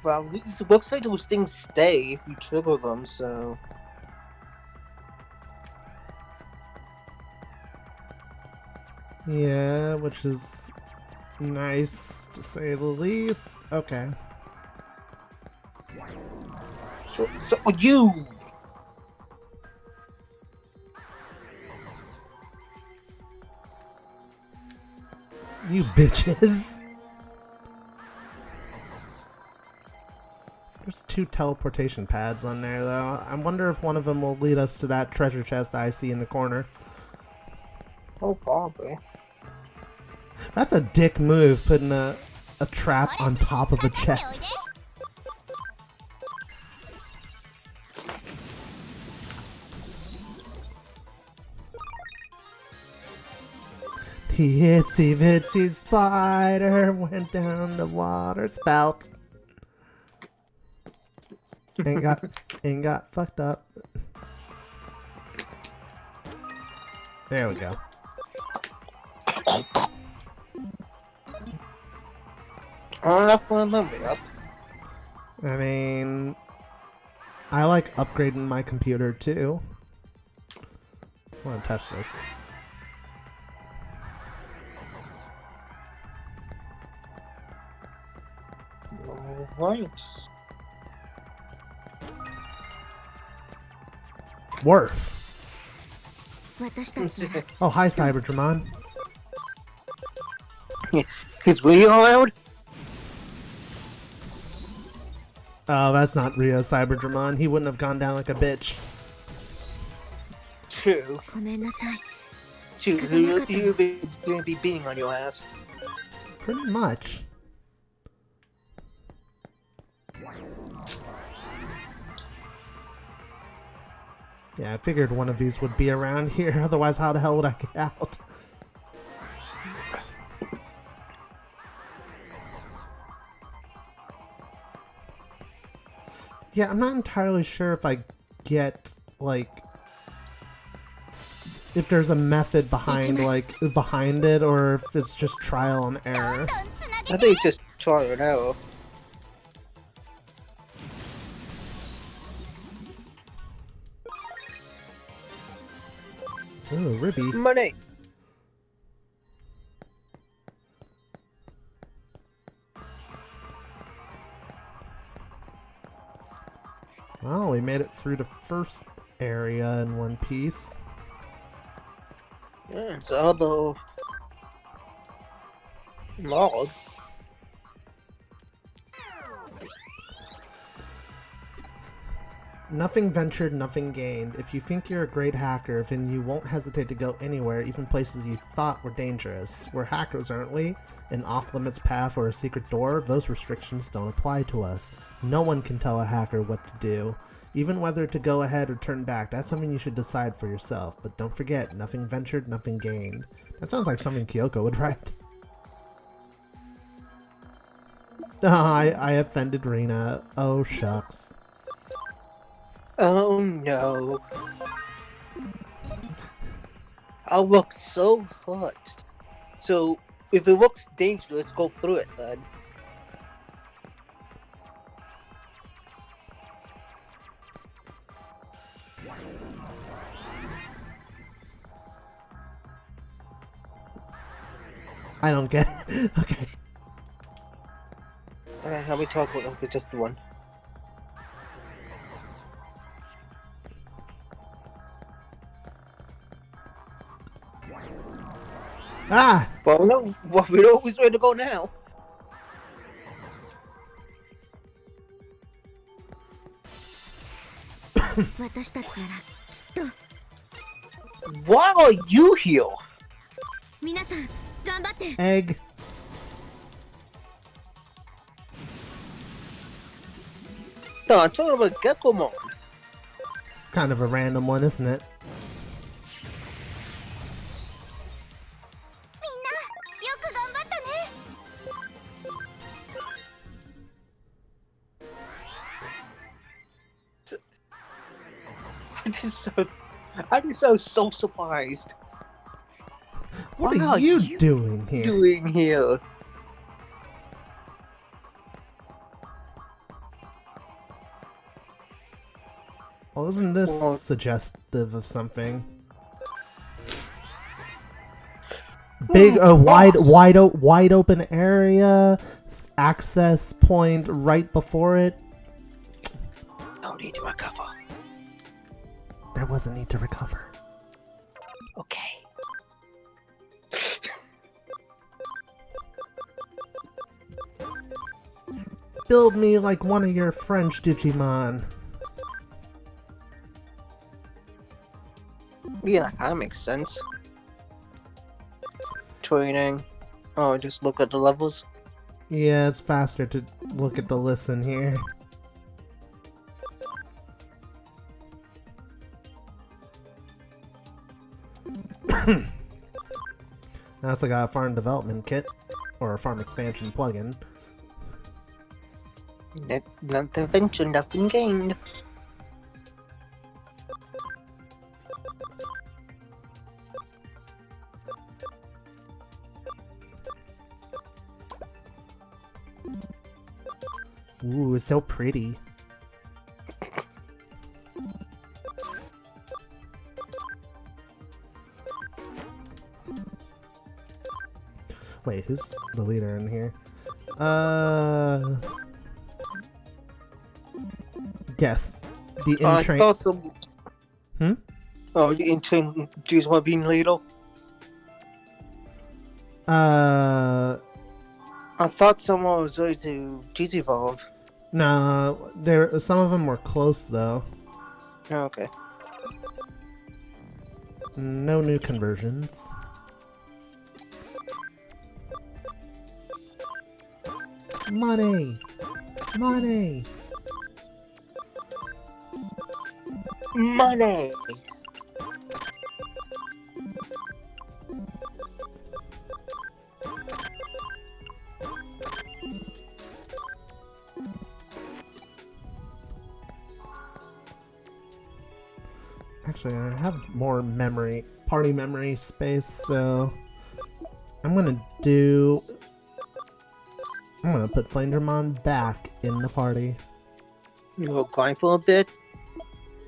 Well, it looks like those things stay if you trigger them, so... Yeah, which is nice to say the least. Okay. So you! You bitches! There's 2 teleportation pads on there, though. I wonder if one of them will lead us to that treasure chest I see in the corner. Oh, probably. That's a dick move, putting a trap on top of a chest. The itsy bitsy spider went down the water spout. and got fucked up. There we go. Enough for a memory up. I mean, I like upgrading my computer too. I want to test this. Alright. Worth. Oh, hi, Cyberdramon. He's really allowed? Oh, that's not Rio Cyberdramon. He wouldn't have gone down like a bitch. True. ごめんなさい。 True. 仕方なかったの。 You'll be beating on your ass. Pretty much. Yeah, I figured one of these would be around here. Otherwise, how the hell would I get out? Yeah, I'm not entirely sure if I get, like, if there's a method behind, like, behind it, or if it's just trial and error. I think just try and error. Ooh, Ribby. Money. Well, we made it through the first area in one piece. Yeah, it's other log. Nothing ventured, nothing gained. If you think you're a great hacker, then you won't hesitate to go anywhere, even places you thought were dangerous. We're hackers, aren't we? An off-limits path or a secret door? Those restrictions don't apply to us. No one can tell a hacker what to do. Even whether to go ahead or turn back, that's something you should decide for yourself. But don't forget, nothing ventured, nothing gained. That sounds like something Kyoko would write. I offended Rena. Oh, shucks. Oh no. I work so hard. So if it looks dangerous, go through it then. I don't get it. Okay. How we talk with just the one? Ah! Well, no. Well, we know which way to go now. Why are you here? 皆さん、頑張って。 Egg. No, I'm talking about Gekomon. It's kind of a random one, isn't it? みんな、よく頑張ったね。 I just so surprised. What are you doing here? Doing here? Well, isn't this suggestive of something? Big, wide open area, access point right before it. No need to recover. There was a need to recover. Okay. Build me like one of your French Digimon. Yeah, that makes sense. Training. Oh, just look at the levels. Yeah, it's faster to look at the listen here. I also got a farm development kit, or a farm expansion plugin. Nothing ventured, nothing gained. Ooh, it's so pretty. Wait, who's the leader in here? Guess. The I in-train... thought some... Hmm? Oh, the in-train Jews were being leader? I thought someone was ready to Digivolve. No, there. Some of them were close though. Oh, okay. No new conversions. Money! Money! Money! Actually, I have more memory, party memory space, so I'm gonna put Flandermon back in the party. You go grind for a bit?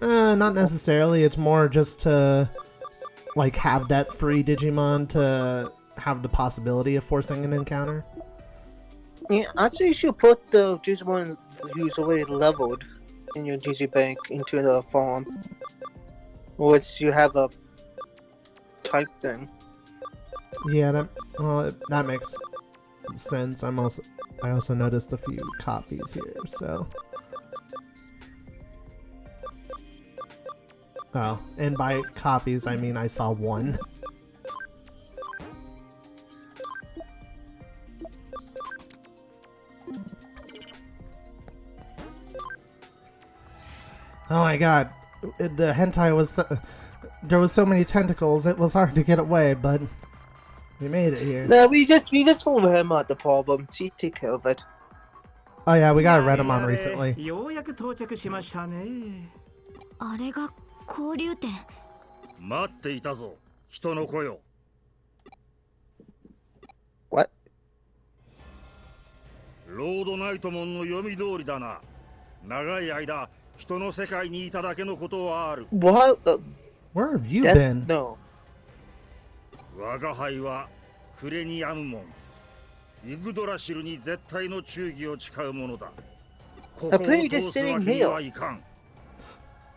Not necessarily. It's more just to like have that free Digimon to have the possibility of forcing an encounter. Yeah, I'd say you should put the Digimon who's already leveled in your Digibank into the farm. Which you have a type thing. Yeah, that makes sense. I also noticed a few copies here, so. Oh, and by copies I mean I saw one. Oh my god, the hentai was there was so many tentacles it was hard to get away, but we made it here. No, we just told him about the problem. She take care of it. Oh yeah, we got Redamon recently. ようやく到着しましたね。あれが交流点。待っていたぞ、人の子よ。What? ロードナイトモンの読み通りだな。長い間人の世界にいただけのことはある。What? Where have you been? No. 我が輩はクレニアムモン。イグドラシルに絶対の忠義を誓うものだ。ここを通すわけにはいかん。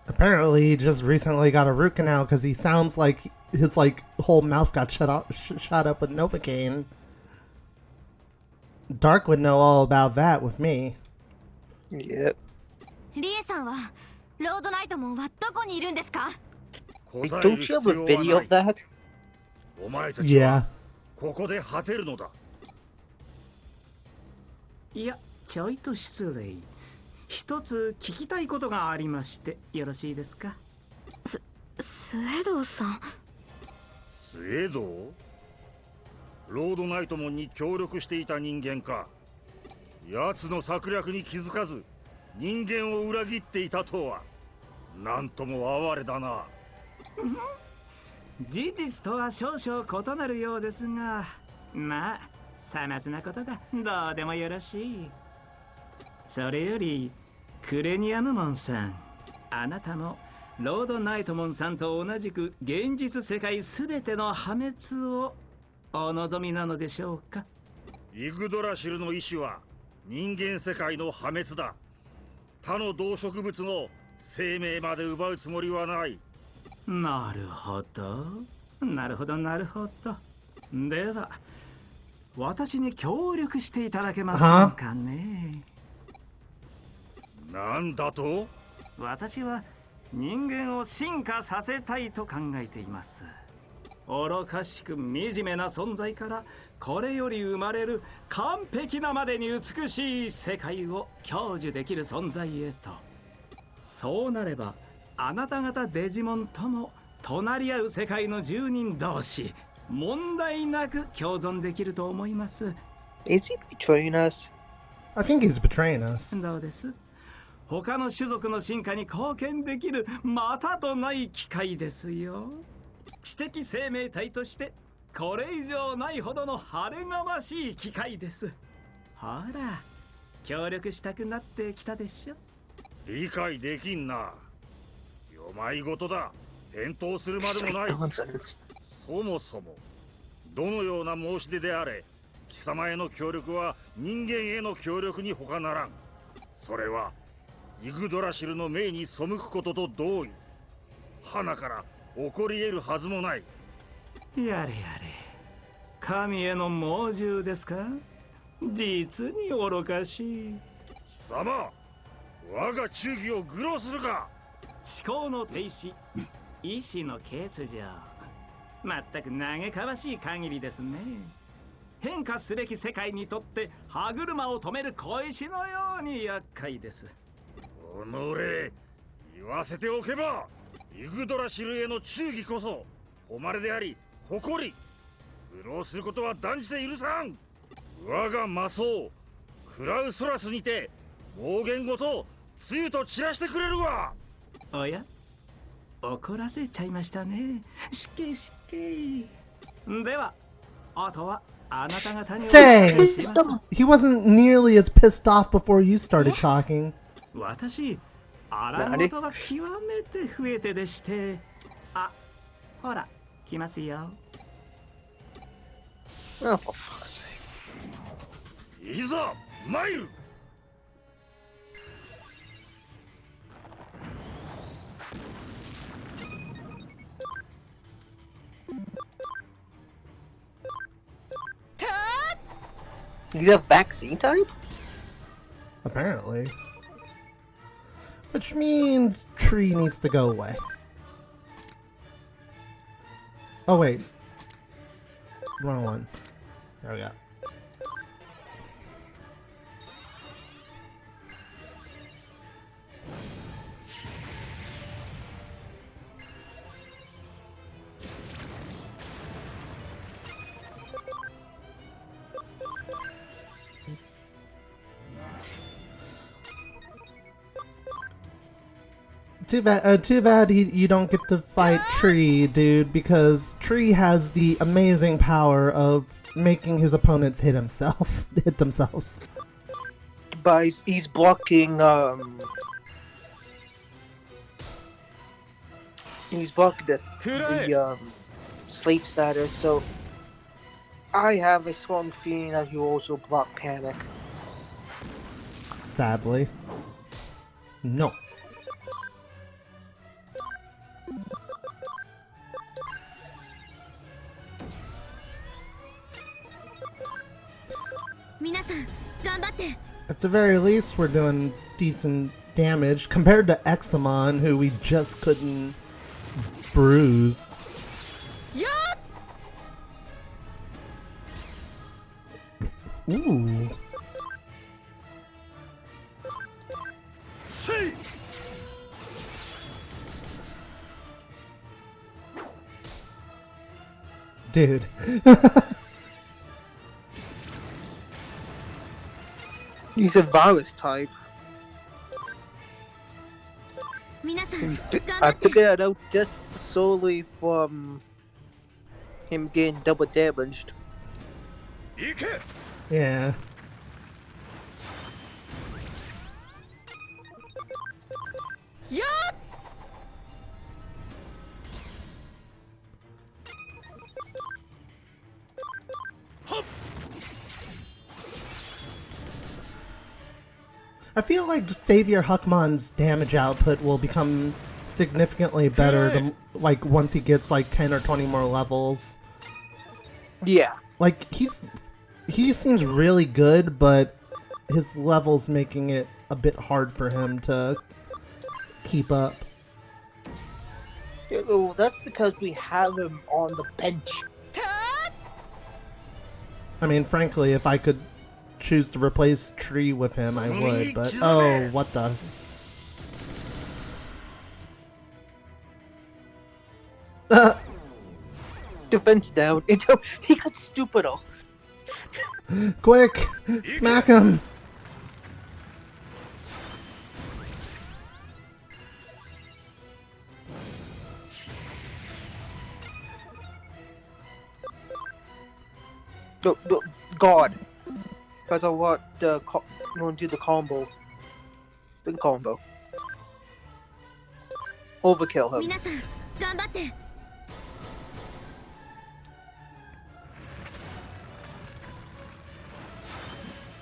Apparently, he just recently got a root canal because he sounds like his whole mouth got shut up with Novocaine. Dark would know all about that with me. Yep. リエさんはロードナイトモンはどこにいるんですか？ Don't you have a video of that? お前たちは Yeah. ここで果てるのだ。いや、ちょいと失礼。一つ聞きたいことがありましてよろしいですか？スエドウさん。スエドウ？ロードナイトモンに協力していた人間か。奴の策略に気づかず人間を裏切っていたとは。なんとも哀れだな。事実とは少々異なるようですが、まあさまつなことだ。どうでもよろしい。それよりクレニアムモンさん、あなたもロードナイトモンさんと同じく現実世界すべての破滅をお望みなのでしょうか？イグドラシルの意志は人間世界の破滅だ。他の動植物の生命まで奪うつもりはない。なるほど、なるほど、なるほど。では私に協力していただけませんかね？なんだと？私は人間を進化させたいと考えています。愚かしく惨めな存在からこれより生まれる完璧なまでに美しい世界を享受できる存在へと。そうなればあなた方デジモンとも隣り合う世界の住人同士問題なく共存できると思います。Is he betraying us? I think he's betraying us. どうです？他の種族の進化に貢献できるまたとない機会ですよ。知的生命体としてこれ以上ないほどの晴れがましい機会です。ほら、協力したくなってきたでしょ。理解できんな。よまいごとだ。返答するまでもない。そもそもどのような申し出であれ、貴様への協力は人間への協力に他ならん。それはイグドラシルの命に背くことと同意。花から起こり得るはずもない。やれやれ、神への猛獣ですか？実に愚かしい。貴様、我が忠義を愚弄するか。思考の停止、意志の欠如。まったく嘆かわしい限りですね。変化すべき世界にとって歯車を止める小石のように厄介です。おのれ、言わせておけば、イグドラシルへの忠義こそ誉れであり誇り。愚弄することは断じて許さん。我が魔僧クラウソラスにて暴言ごとつゆと散らしてくれるわ。おや、怒らせちゃいましたね。失敬失敬。ではあとはあなた方にお任せします。 Thanks! He wasn't nearly as pissed off before you started talking. 私、荒事は極めて増えてでして。あ、ほら、来ますよ。Oh, for fuck's sake. いざ参る。He's a vaccine type? Apparently. Which means tree needs to go away. Oh wait. Wrong one. There we go. Too bad you don't get to fight Tree, dude, because Tree has the amazing power of making his opponents hit themselves. But he's blocking, he's blocking the sleep status, so I have a strong feeling that he'll also block panic. Sadly. No. At the very least, we're doing decent damage compared to Examon, who we just couldn't bruise. Ooh. See. Dude. He's a virus type. I figured it out just solely from him getting double damaged. Yeah. I feel like Savior Huckmon's damage output will become significantly better like once he gets like 10 or 20 more levels. Yeah. Like he seems really good, but his level's making it a bit hard for him to keep up. Oh, that's because we have him on the bench. I mean, frankly, if I could choose to replace Tree with him, I would, but oh, what the... Defense down. He got stupider. Quick! Smack him! No, God. Because I want to do the combo. The combo. Overkill him.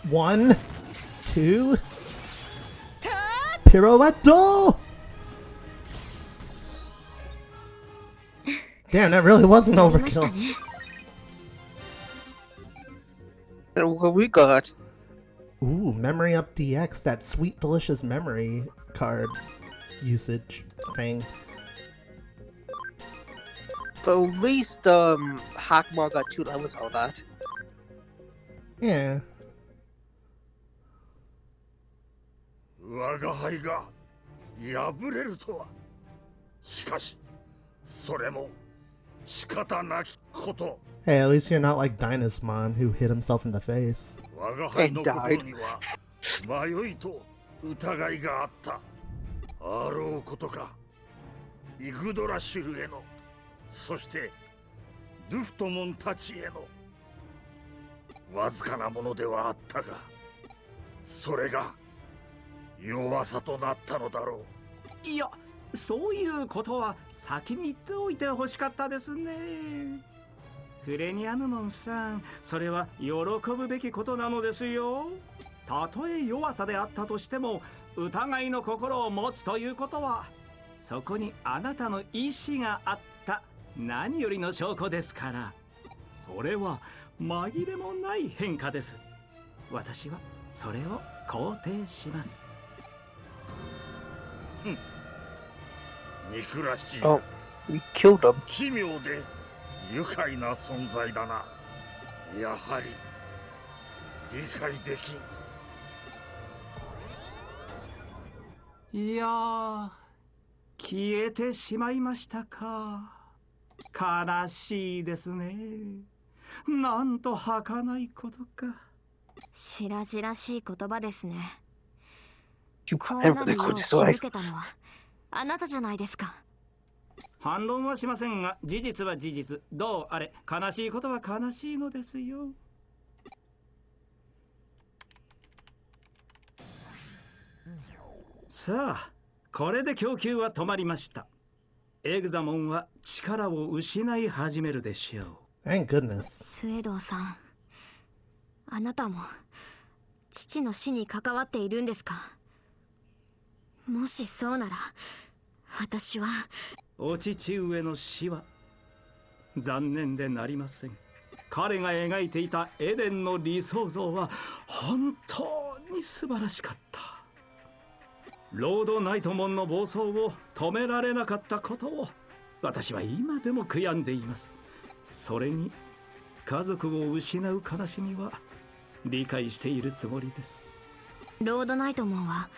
One, two, pirouetto! Damn, that really was an overkill. And what we got? Ooh, Memory Up DX, that sweet delicious memory card usage thing. But at least Hakma got 2 levels out of that. Yeah. 我が輩が敗れるとは。しかし、それも仕方なきこと。Hey, at least you're not like Dynasmon, who hit himself in the face. 我が輩の心には迷いと疑いがあった。あろうことか、イグドラシュルへの、そしてドゥフトモンたちへのわずかなものではあったが、それが弱さとなったのだろう。いや、そういうことは先に言っておいてほしかったですね。クレニアヌモンさん、それは喜ぶべきことなのですよ。たとえ弱さであったとしても、疑いの心を持つということは、そこにあなたの意志があった何よりの証拠ですから。それは紛れもない変化です。私はそれを肯定します。憎らしい。Oh, we killed him. 奇妙で愉快な存在だな。やはり理解できん。いやー、消えてしまいましたか。悲しいですね。なんと儚いことか。白々しい言葉ですね。 You こう crying な for る the よう good 仕向 story. けたのはあなたじゃないですか。反論はしませんが、事実は事実。どうあれ、悲しいことは悲しいのですよ。さあ、これで供給は止まりました。エグザモンは力を失い始めるでしょう。Thank goodness. スエドウさん、あなたも父の死に関わっているんですか。もしそうなら私は。お父上の死は残念でなりません。彼が描いていたエデンの理想像は本当に素晴らしかった。ロードナイトモンの暴走を止められなかったことを私は今でも悔やんでいます。それに家族を失う悲しみは理解しているつもりです。ロードナイトモンは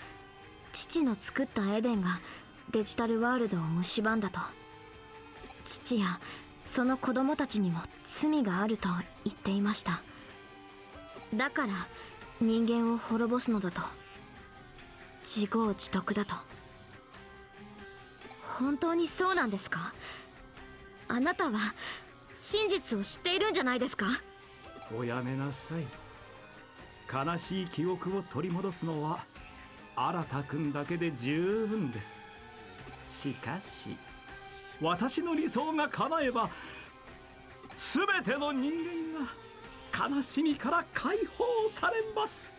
父の作ったエデンがデジタルワールドを蝕んだと。父やその子供たちにも罪があると言っていました。だから人間を滅ぼすのだと。自業自得だと。本当にそうなんですか。あなたは真実を知っているんじゃないですか。おやめなさい。悲しい記憶を取り戻すのは新君だけで十分です。しかし私の理想が叶えば全ての人間が悲しみから解放されます。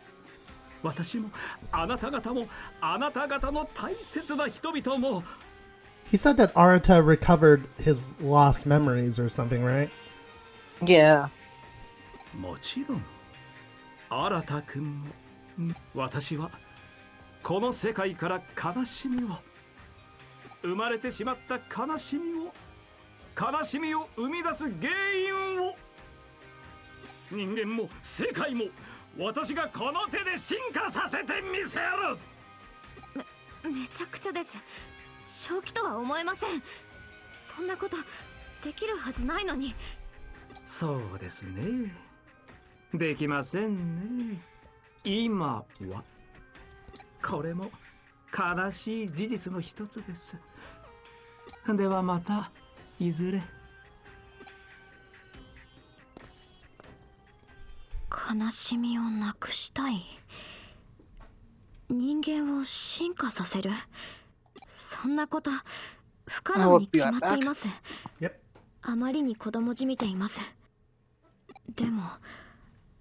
私もあなた方もあなた方の大切な人々も。 He said that Arata recovered his lost memories or something, right? Yeah. もちろん新君も私はこの世界から悲しみを、生まれてしまった悲しみを生み出す原因を、人間も世界も私がこの手で進化させてみせる。めちゃくちゃです。正気とは思えません。そんなことできるはずないのに。そうですね、できませんね。今はこれも悲しい事実の一つです。ではまたいずれ。悲しみをなくしたい。人間を進化させる。そんなこと不可能に決まっています。あまりに子供じみています。でも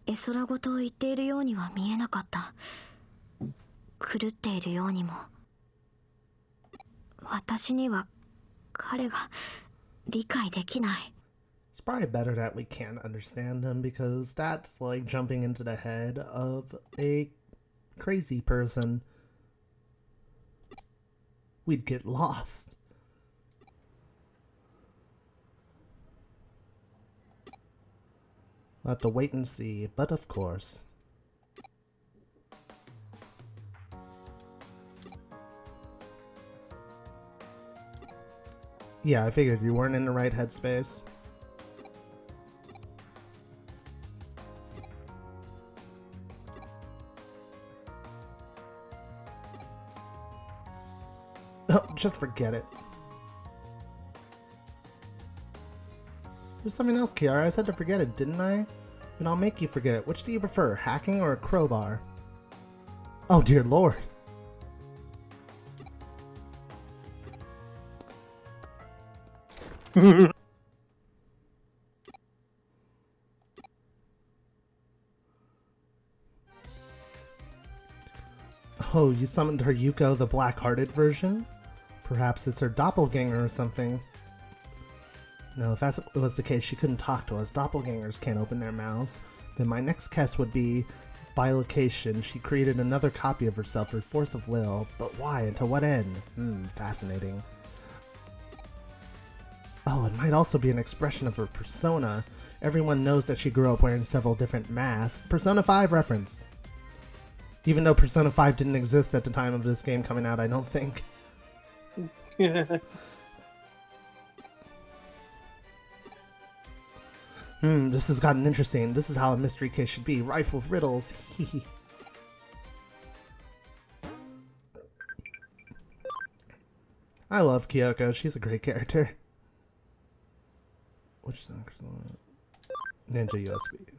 絵空事を言っているようには見えなかった。狂っているようにも。私には彼が理解できない。It's probably better that we can't understand him because that's like jumping into the head of a crazy person. We'd get lost. We'll have to wait and see, but of course. Yeah, I figured you weren't in the right headspace. Oh, just forget it. There's something else, Kiara. I said to forget it, didn't I? And I'll make you forget it. Which do you prefer, hacking or a crowbar? Oh, dear lord. Oh, you summoned her Yuko, the black-hearted version? Perhaps it's her doppelganger or something. No, if that was the case, she couldn't talk to us. Doppelgangers can't open their mouths. Then my next guess would be bilocation. She created another copy of herself through force of will. But why and to what end? Fascinating. Oh, it might also be an expression of her persona. Everyone knows that she grew up wearing several different masks. Persona 5 reference. Even though Persona 5 didn't exist at the time of this game coming out, I don't think. This has gotten interesting. This is how a mystery case should be. Rife with riddles. I love Kyoko. She's a great character. Which is Ninja USB.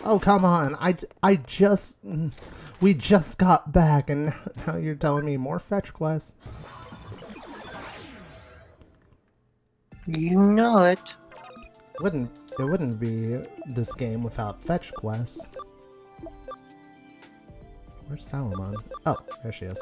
Oh, come on. We just got back and now you're telling me more fetch quests. You know it. It wouldn't be this game without fetch quests. Where's Salomon? Oh, there she is.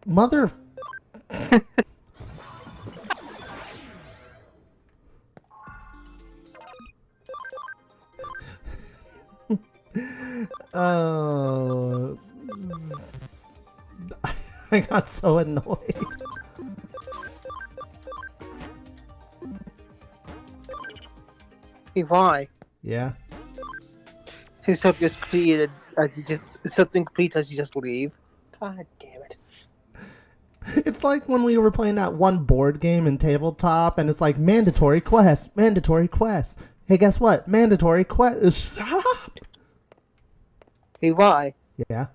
Mother... Oh... I got so annoyed. Hey, why? Yeah. His stuff just created. Something completes as you just leave. God damn it. It's like when we were playing that one board game in tabletop, and it's like mandatory quest, mandatory quest. Hey, guess what? Mandatory quest. Stop. Hey, why? Yeah.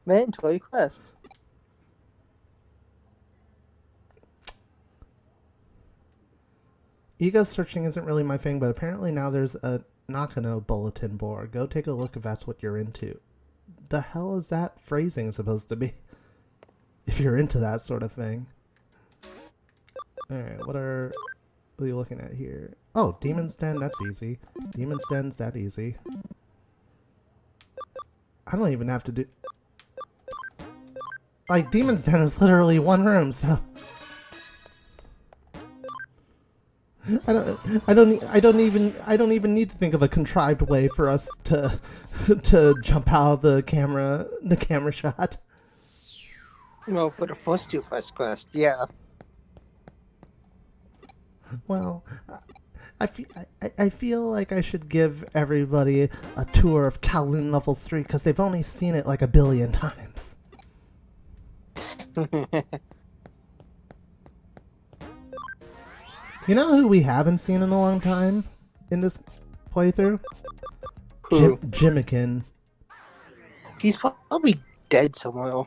Mandatory quest. Ego searching isn't really my thing, but apparently now there's a Nakano bulletin board. Go take a look if that's what you're into. The hell is that phrasing supposed to be? If you're into that sort of thing. Alright, what are you looking at here? Oh, Demon's Den, that's easy. Demon's Den's that easy. I don't even have to do... Like, Demon's Den is literally one room, so... I don't even need to think of a contrived way for us to jump out of the camera shot. Well, for the first two quest, yeah. Well, I feel like I should give everybody a tour of Kowloon Level 3 because they've only seen it like 1 billion times. You know who we haven't seen in a long time in this playthrough? Who? Jimikin. He's probably dead somewhere.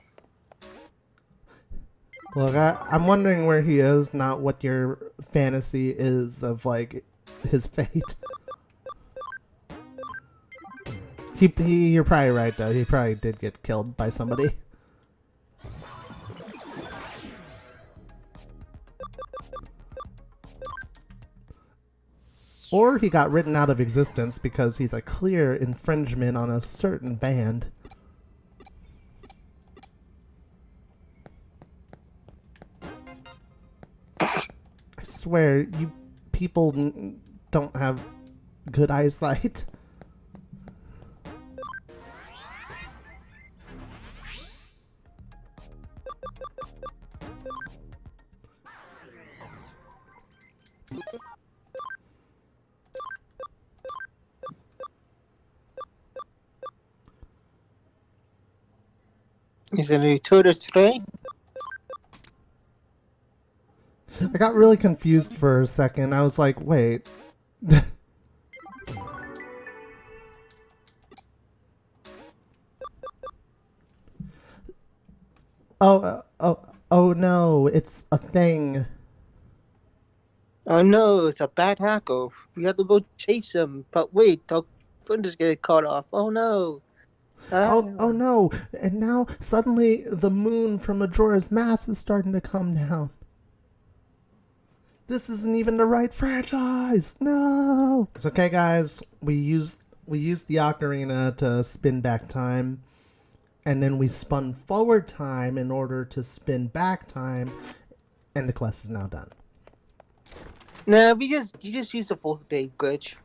Look, I'm wondering where he is, not what your fantasy is of, like, his fate. You're probably right though. He probably did get killed by somebody. Or he got written out of existence because he's a clear infringement on a certain band. I swear, you people don't have good eyesight. Is it a tutor today? I got really confused for a second. I was like, wait. Oh no, it's a thing. Oh no, it's a bad hacker. We have to go chase him. But wait, the phone just get cut off. Oh no. Oh no, and now suddenly the moon from Majora's Mask is starting to come down. This isn't even the right franchise. No. It's okay, guys. We used the ocarina to spin back time, and then we spun forward time in order to spin back time, and the quest is now done. Nah, you just use a full day glitch.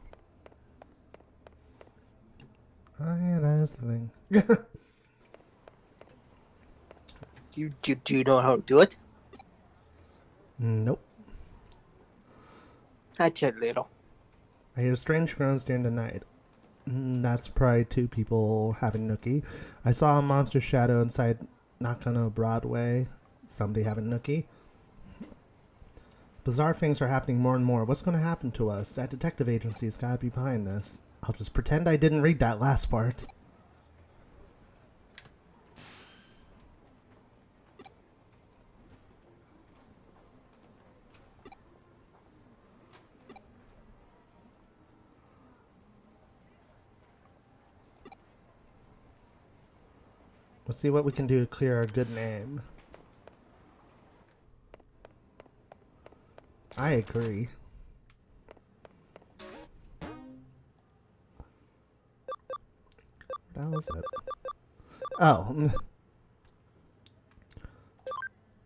Oh yeah, that is the thing. Do you know how to do it? Nope. I tried little. I hear strange groans during the night. That's probably two people having nookie. I saw a monster shadow inside Nakano Broadway. Somebody having nookie. Bizarre things are happening more and more. What's going to happen to us? That detective agency's got to be behind this. I'll just pretend I didn't read that last part. Let's see what we can do to clear our good name. I agree. What was it? Oh.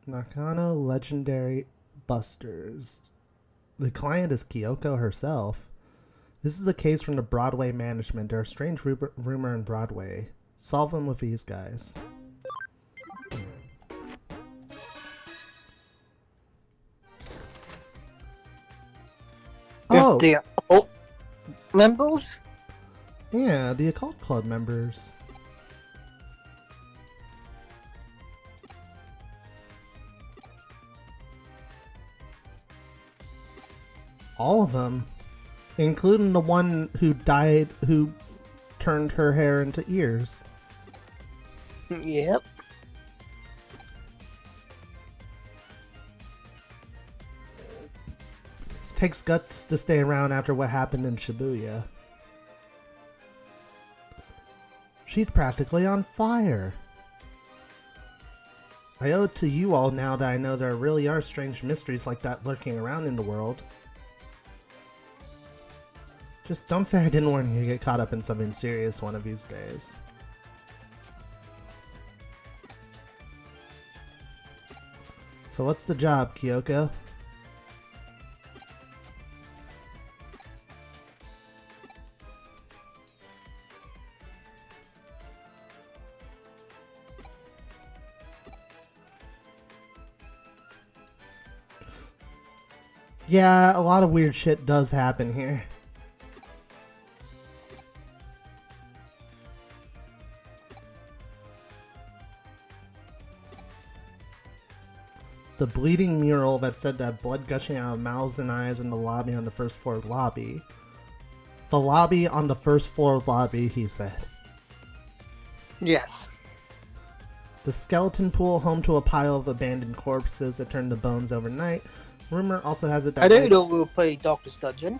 Nakano Legendary Busters. The client is Kyoko herself. This is a case from the Broadway management. There's a strange rumor in Broadway. Solve them with these guys. Oh! The occult members? Yeah, the Occult Club members. All of them. Including the one who died, who turned her hair into ears. Yep. Takes guts to stay around after what happened in Shibuya. She's practically on fire. I owe it to you all now that I know there really are strange mysteries like that lurking around in the world. Just don't say I didn't warn you to get caught up in something serious one of these days. So what's the job, Kyoko? Yeah, a lot of weird shit does happen here. The bleeding mural that said that blood gushing out of mouths and eyes in the lobby on the first floor lobby. The lobby on the first floor lobby, he said. Yes. The skeleton pool home to a pile of abandoned corpses that turned to bones overnight. Rumor also has it that... I didn't know we would play Doctor's Dungeon.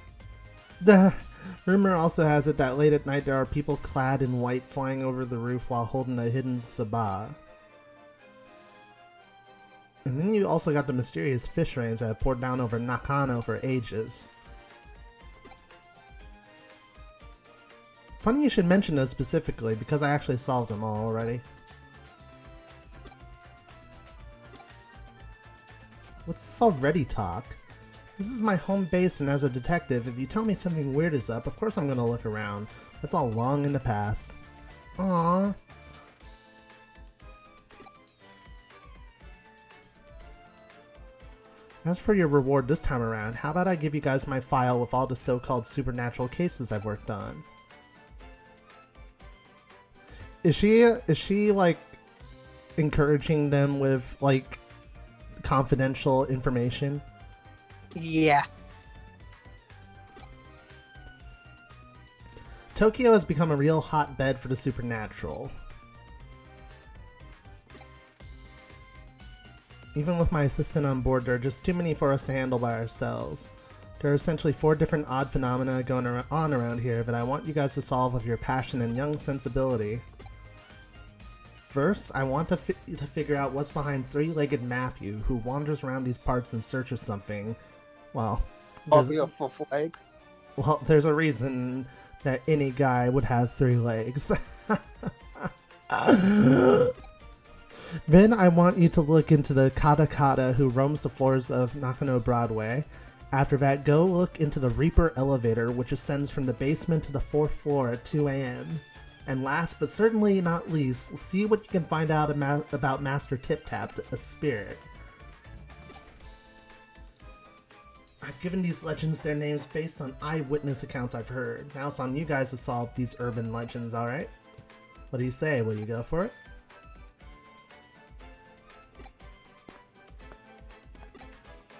Rumor also has it that late at night there are people clad in white flying over the roof while holding a hidden sabah. And then you also got the mysterious fish rains that have poured down over Nakano for ages. Funny you should mention those specifically, because I actually solved them all already. What's this already talk? This is my home base, and as a detective, if you tell me something weird is up, of course I'm gonna look around. That's all long in the past. Aww. As for your reward this time around, how about I give you guys my file with all the so-called supernatural cases I've worked on? Is she like encouraging them with like confidential information? Yeah. Tokyo has become a real hotbed for the supernatural. Even with my assistant on board, there are just too many for us to handle by ourselves. There are essentially 4 different odd phenomena going on around here that I want you guys to solve with your passion and young sensibility. First, I want to figure out what's behind three-legged Matthew, who wanders around these parts in search of something. Well, there's a reason that any guy would have 3 legs. Then I want you to look into the Kata Kata who roams the floors of Nakano Broadway. After that, go look into the Reaper elevator, which ascends from the basement to the 4th floor at 2 a.m. And last but certainly not least, see what you can find out about Master Tip Tap, a spirit. I've given these legends their names based on eyewitness accounts I've heard. Now it's on you guys to solve these urban legends, alright? What do you say? Will you go for it?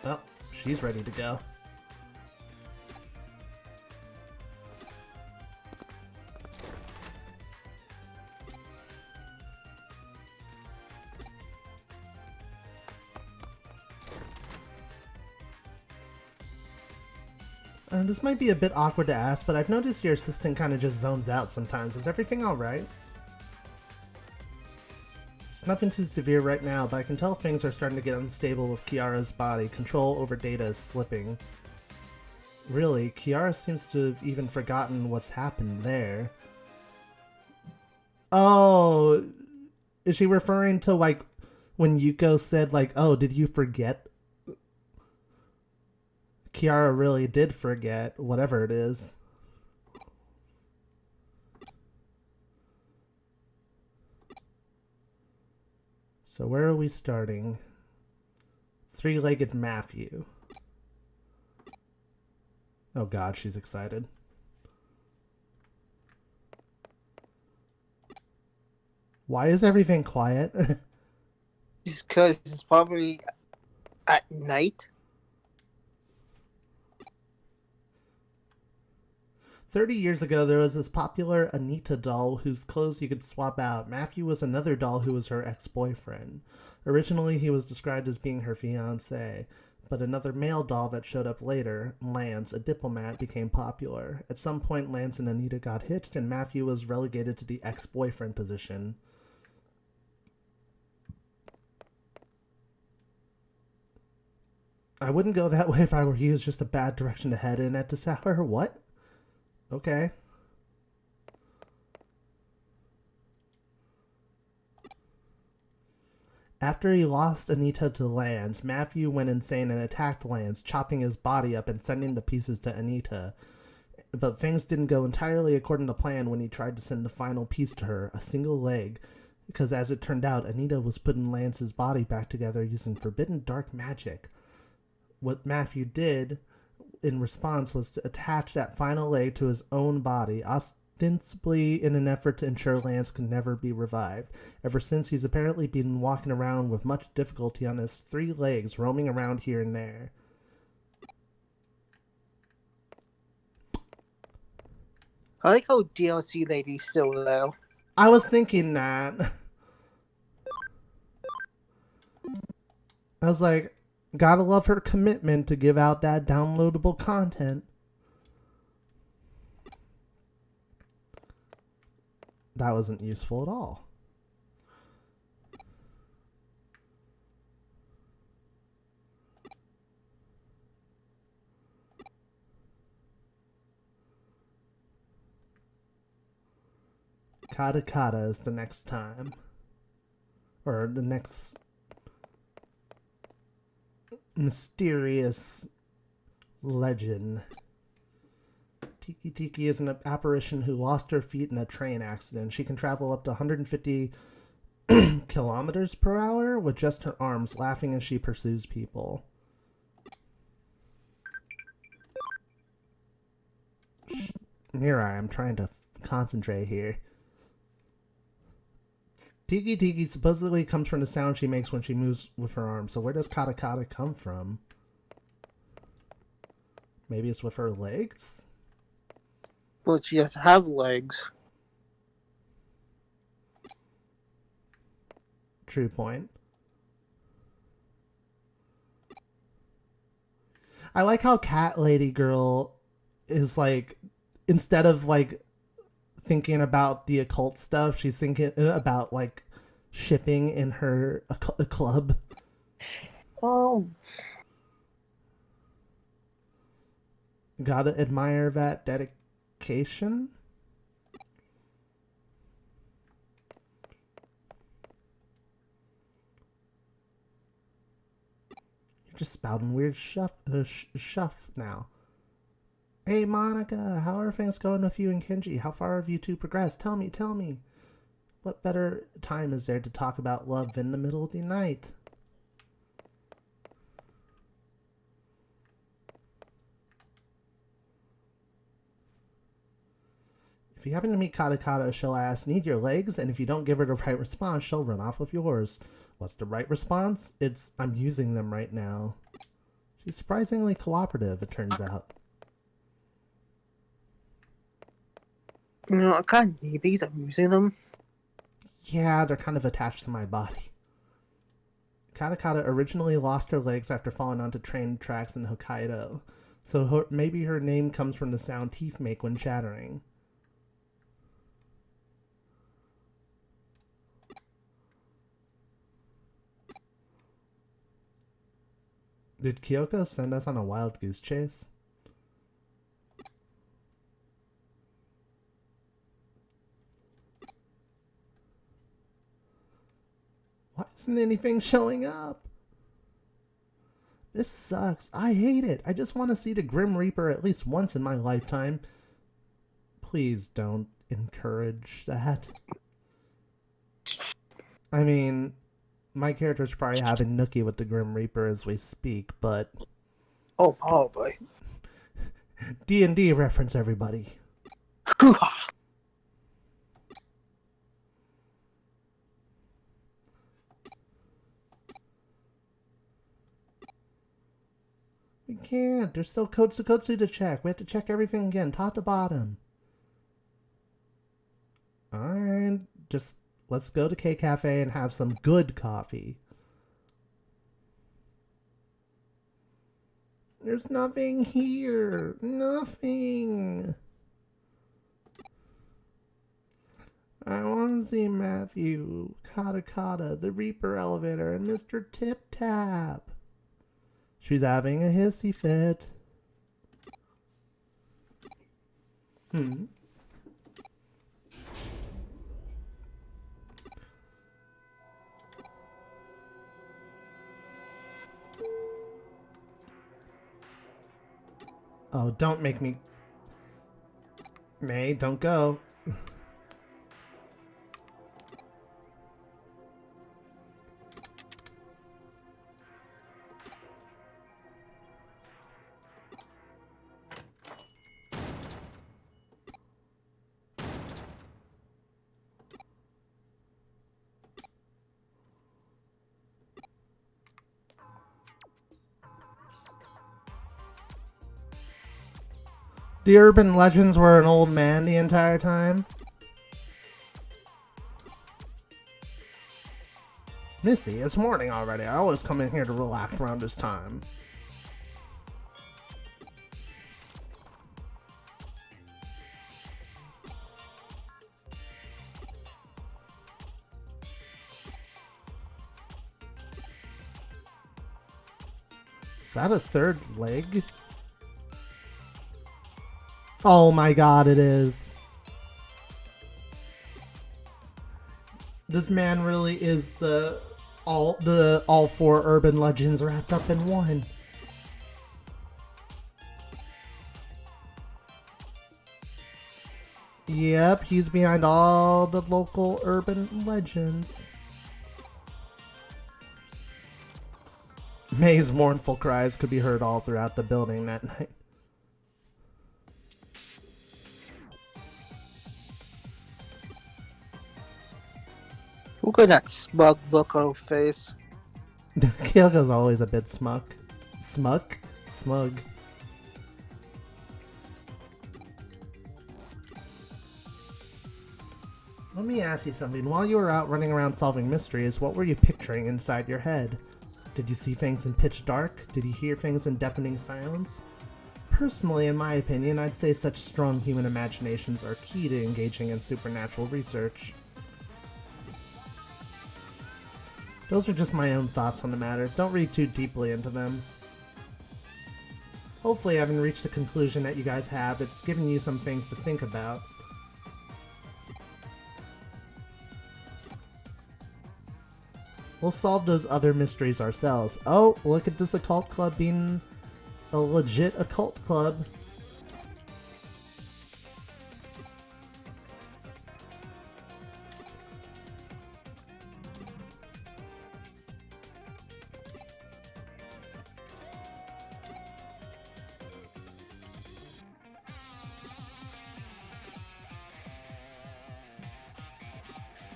Well, she's ready to go. This might be a bit awkward to ask, but I've noticed your assistant kind of just zones out sometimes. Is everything alright? It's nothing too severe right now, but I can tell things are starting to get unstable with Kiara's body. Control over data is slipping. Really, Kiara seems to have even forgotten what's happened there. Oh, is she referring to like when Yuko said like, oh, did you forget? Kiara really did forget, whatever it is. So where are we starting? Three-legged Matthew. Oh god, she's excited. Why is everything quiet? Just because it's probably at night. 30 years ago, there was this popular Anita doll whose clothes you could swap out. Matthew was another doll who was her ex-boyfriend. Originally, he was described as being her fiancé, but another male doll that showed up later, Lance, a diplomat, became popular. At some point, Lance and Anita got hitched, and Matthew was relegated to the ex-boyfriend position. I wouldn't go that way if I were you. It's just a bad direction to head in at this hour. What? Okay. After he lost Anita to Lance, Matthew went insane and attacked Lance, chopping his body up and sending the pieces to Anita. But things didn't go entirely according to plan when he tried to send the final piece to her, a single leg, because as it turned out, Anita was putting Lance's body back together using forbidden dark magic. What Matthew did in response was to attach that final leg to his own body, ostensibly in an effort to ensure Lance could never be revived. Ever since, he's apparently been walking around with much difficulty on his 3 legs, roaming around here and there. I like how DLC lady's still low. I was thinking that. I was like, gotta love her commitment to give out that downloadable content. That wasn't useful at all. Kata Kata is the next time. Or the next mysterious legend. Tiki Tiki is an apparition who lost her feet in a train accident. She can travel up to 150 kilometers per hour with just her arms, laughing as she pursues people. Mirai, I'm trying to concentrate here. Tiki Tiki supposedly comes from the sound she makes when she moves with her arms. So where does Kata Kata come from? Maybe it's with her legs? Well, she has to have legs. True point. I like how Cat Lady Girl is like, instead of like thinking about the occult stuff, she's thinking about like shipping in her a club. Oh. Gotta admire that dedication. You're just spouting weird shuff now. Hey Monica, how are things going with you and Kenji? How far have you two progressed? Tell me. What better time is there to talk about love in the middle of the night? If you happen to meet Kata Kata, she'll ask, need your legs? And if you don't give her the right response, she'll run off with yours. What's the right response? It's, I'm using them right now. She's surprisingly cooperative, it turns out. You know, I kind of need these. I'm using them. Yeah, they're kind of attached to my body. Kata Kata originally lost her legs after falling onto train tracks in Hokkaido. So maybe her name comes from the sound teeth make when chattering. Did Kyoko send us on a wild goose chase? Why isn't anything showing up? This sucks. I hate it. I just want to see the Grim Reaper at least once in my lifetime. Please don't encourage that. I mean, my character's probably having nookie with the Grim Reaper as we speak, but... Oh, probably. D&D reference, everybody. We can't. There's still Kotsu to check. We have to check everything again, top to bottom. Alright, just let's go to K Cafe and have some good coffee. There's nothing here. Nothing. I want to see Matthew, Kata Kata, the Reaper Elevator, and Mr. Tip Tap. She's having a hissy fit. Oh, don't make me... May, don't go. The urban legends were an old man the entire time. Missy, it's morning already. I always come in here to relax around this time. Is that a third leg? Oh my god, it is. This man really is all four urban legends wrapped up in one. Yep, he's behind all the local urban legends. May's mournful cries could be heard all throughout the building that night. Look at that smug look on her face. Kyoko's always a bit smug. Smug? Smug. Let me ask you something. While you were out running around solving mysteries, what were you picturing inside your head? Did you see things in pitch dark? Did you hear things in deafening silence? Personally, in my opinion, I'd say such strong human imaginations are key to engaging in supernatural research. Those are just my own thoughts on the matter. Don't read too deeply into them. Hopefully, having reached the conclusion that you guys have, it's given you some things to think about. We'll solve those other mysteries ourselves. Oh, look at this occult club being a legit occult club.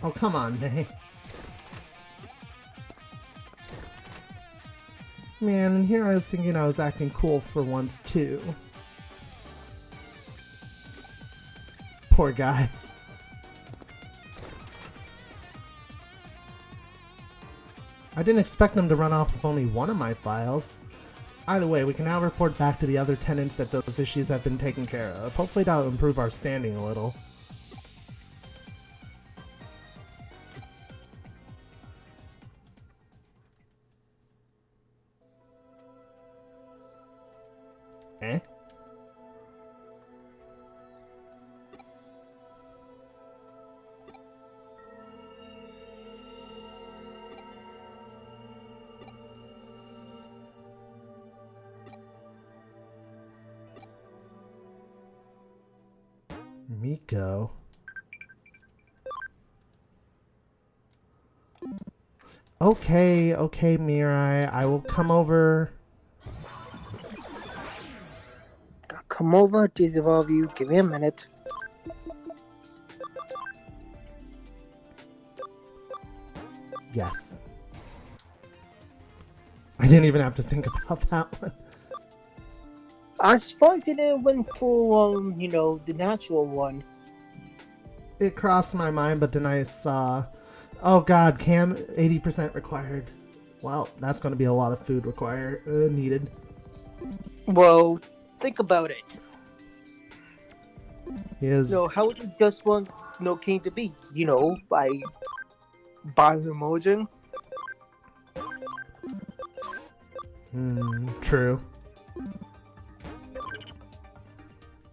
Oh, come on, May. Man, and here I was thinking I was acting cool for once, too. Poor guy. I didn't expect them to run off with only one of my files. Either way, we can now report back to the other tenants that those issues have been taken care of. Hopefully that'll improve our standing a little. Eh? Miko. Okay, Mirai. I will come over. Come over, dissolve you. Give me a minute. Yes. I didn't even have to think about that one. I'm surprised you didn't went for, the natural one. It crossed my mind, but then I saw, oh god, Cam 80% required. Well, that's going to be a lot of food needed. Well, think about it. How would you just want King to be? By bioemerging? True.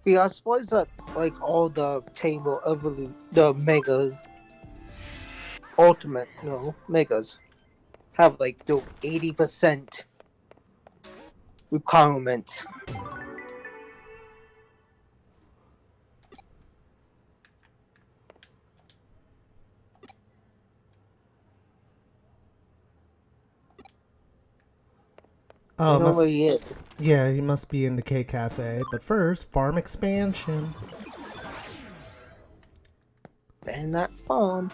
Yeah, I suppose that all the table the megas, ultimate megas, have the 80% requirement. Oh, he is. Yeah, he must be in the K Cafe. But first, farm expansion. And that farm.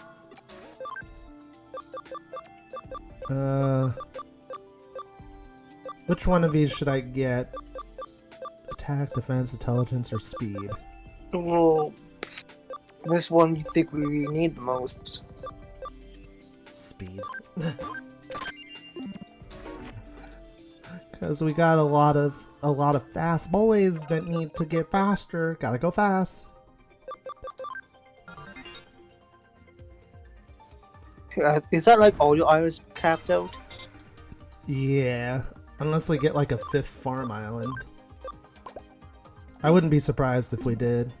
Which one of these should I get? Attack, defense, intelligence, or speed? Well, this one you think we really need the most? Speed. Because we got a lot of fast boys that need to get faster. Gotta go fast. Is that all your items capped out? Yeah. Unless we get like a 5th farm island. I wouldn't be surprised if we did.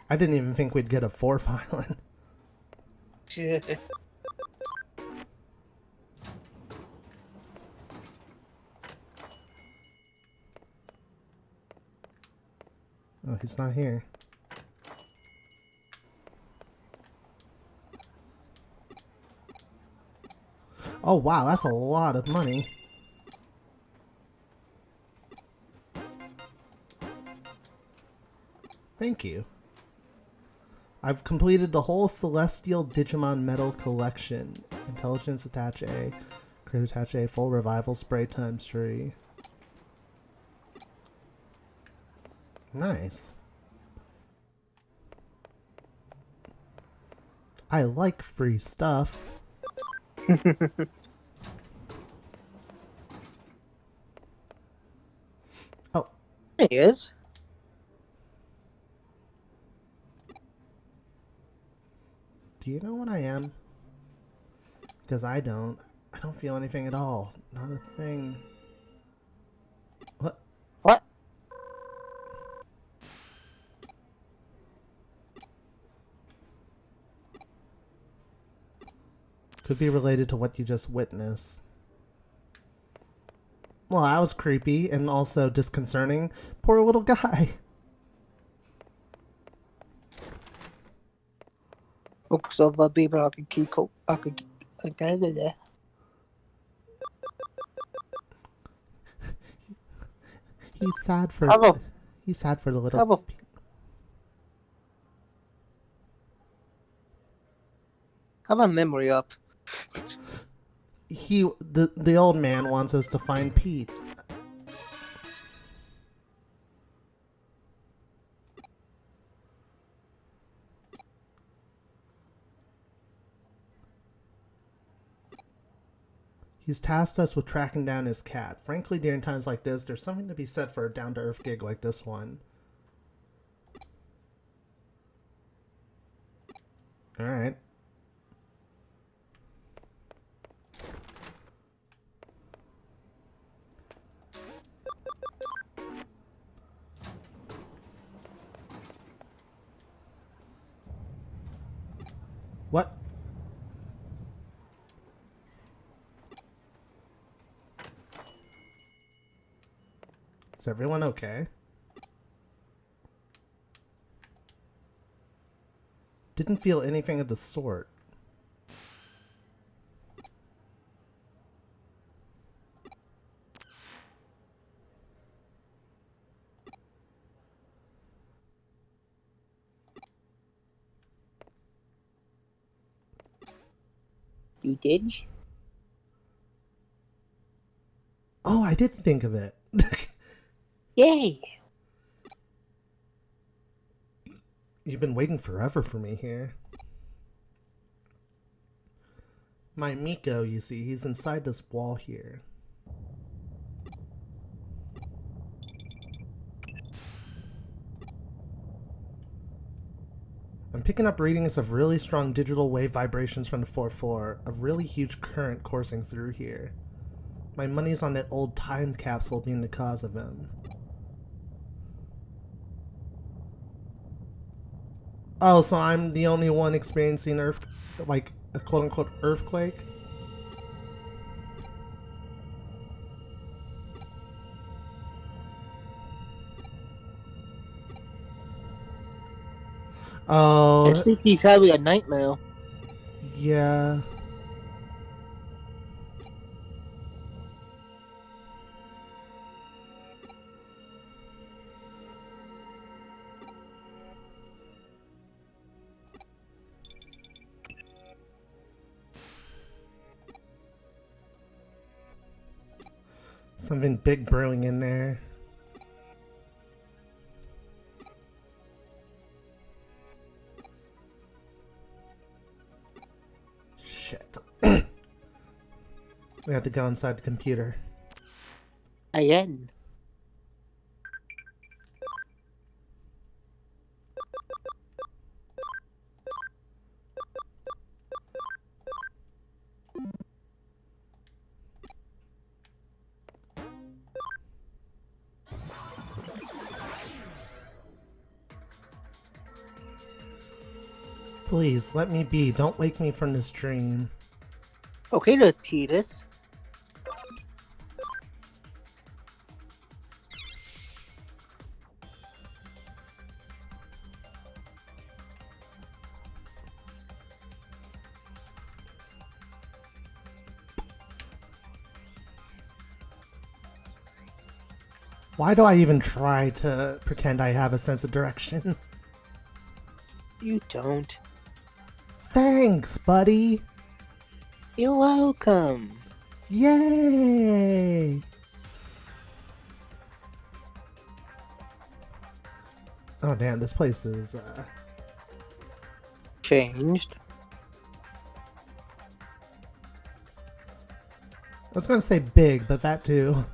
I didn't even think we'd get a 4th island. Oh, he's not here. Oh wow, that's a lot of money. Thank you. I've completed the whole Celestial Digimon Medal collection. Intelligence attach A, crit attach A, full revival spray times 3. Nice. I like free stuff. Oh. There he is. Do you know what I am? Because I don't. I don't feel anything at all. Not a thing. What? What? Could be related to what you just witnessed. Well, that was creepy and also disconcerting. Poor little guy. Books of a baby I can keep I could get it there. He's sad for he's sad for the little have a memory up. The old man wants us to find Pete. He's tasked us with tracking down his cat. Frankly, during times like this, there's something to be said for a down-to-earth gig like this one. Alright. What? Is everyone okay? Didn't feel anything of the sort. You did? Oh, I did think of it. Yay! You've been waiting forever for me here. My Miko, you see, he's inside this wall here. I'm picking up readings of really strong digital wave vibrations from the 4th floor, a really huge current coursing through here. My money's on that old time capsule being the cause of them. Oh, so I'm the only one experiencing a quote-unquote earthquake? Oh. I think he's having a nightmare. Yeah. Something big brewing in there. Shit. We have to go inside the computer. Again. Please, let me be. Don't wake me from this dream. Okay, there, Titus. Why do I even try to pretend I have a sense of direction? You don't. Thanks, buddy. You're welcome. Yay! Oh damn, this place is changed. I was gonna say big, but that too.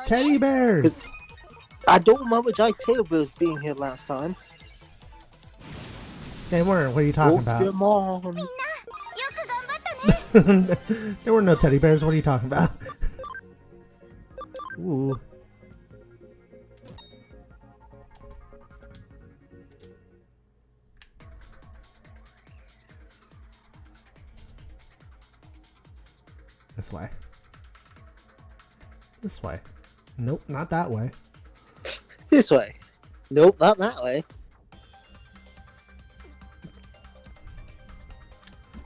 Teddy bears! I don't remember giant teddy bears being here last time. They weren't. What are you talking about? Your mom. There were no teddy bears. What are you talking about? Ooh. This way. This way. Nope, not that way. This way. Nope, not that way.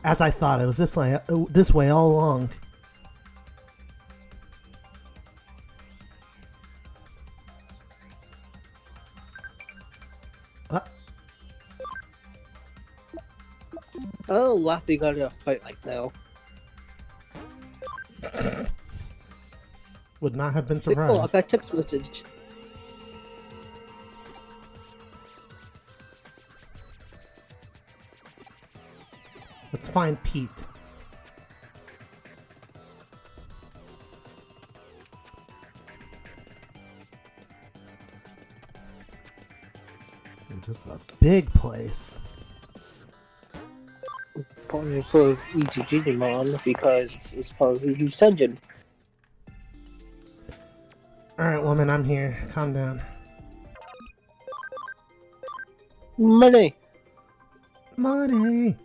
As I thought, it was this way all along. Oh, Laffy got in a fight like that. Would not have been surprised. Oh, I got a text message. Let's find Pete. Just a big place. Probably for each Digimon because it's probably a huge dungeon. Alright, woman, I'm here. Calm down. Money! Money!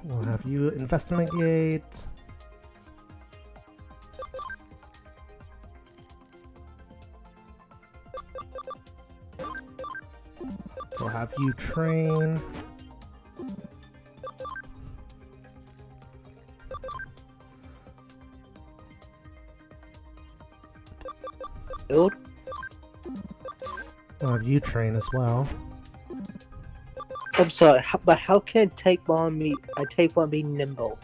We'll have you investigate. We'll have you train. Build. We'll have you train as well. I'm sorry, but how can Tapeon be nimble?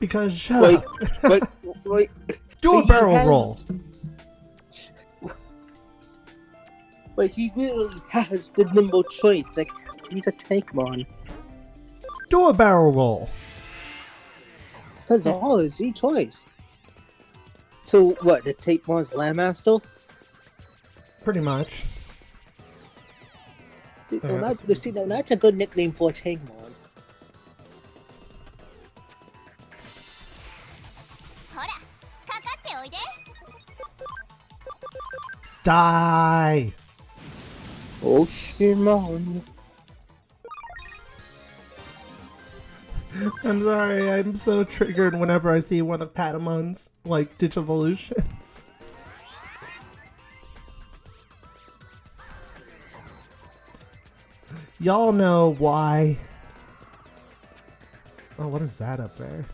Because shut up. Wait. Do a barrel roll. Wait, he really has the nimble traits. Like, he's a Tankmon. Do a barrel roll. That's all his choice. So, what, the Tapemon's Landmaster? Pretty much. Well, that's a good nickname for a Tankmon. Die! Oh, Shimon. I'm sorry, I'm so triggered whenever I see one of Patamon's, like, Digivolutions. Y'all know why. Oh, what is that up there?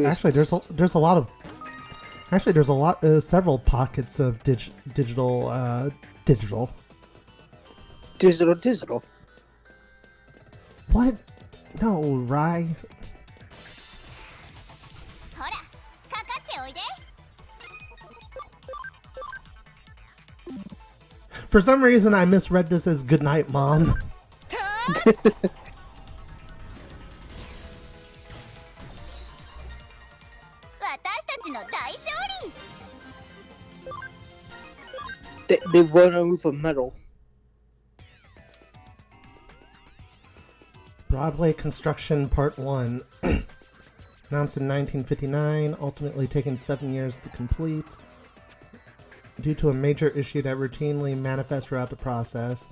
Actually, there's a lot of... Actually, there's several pockets of digital. Digital. What? No, Rai. For some reason, I misread this as "Good night, Mom." They run on a roof of metal. Broadway Construction Part 1. Announced in 1959, ultimately taking 7 years to complete. Due to a major issue that routinely manifests throughout the process,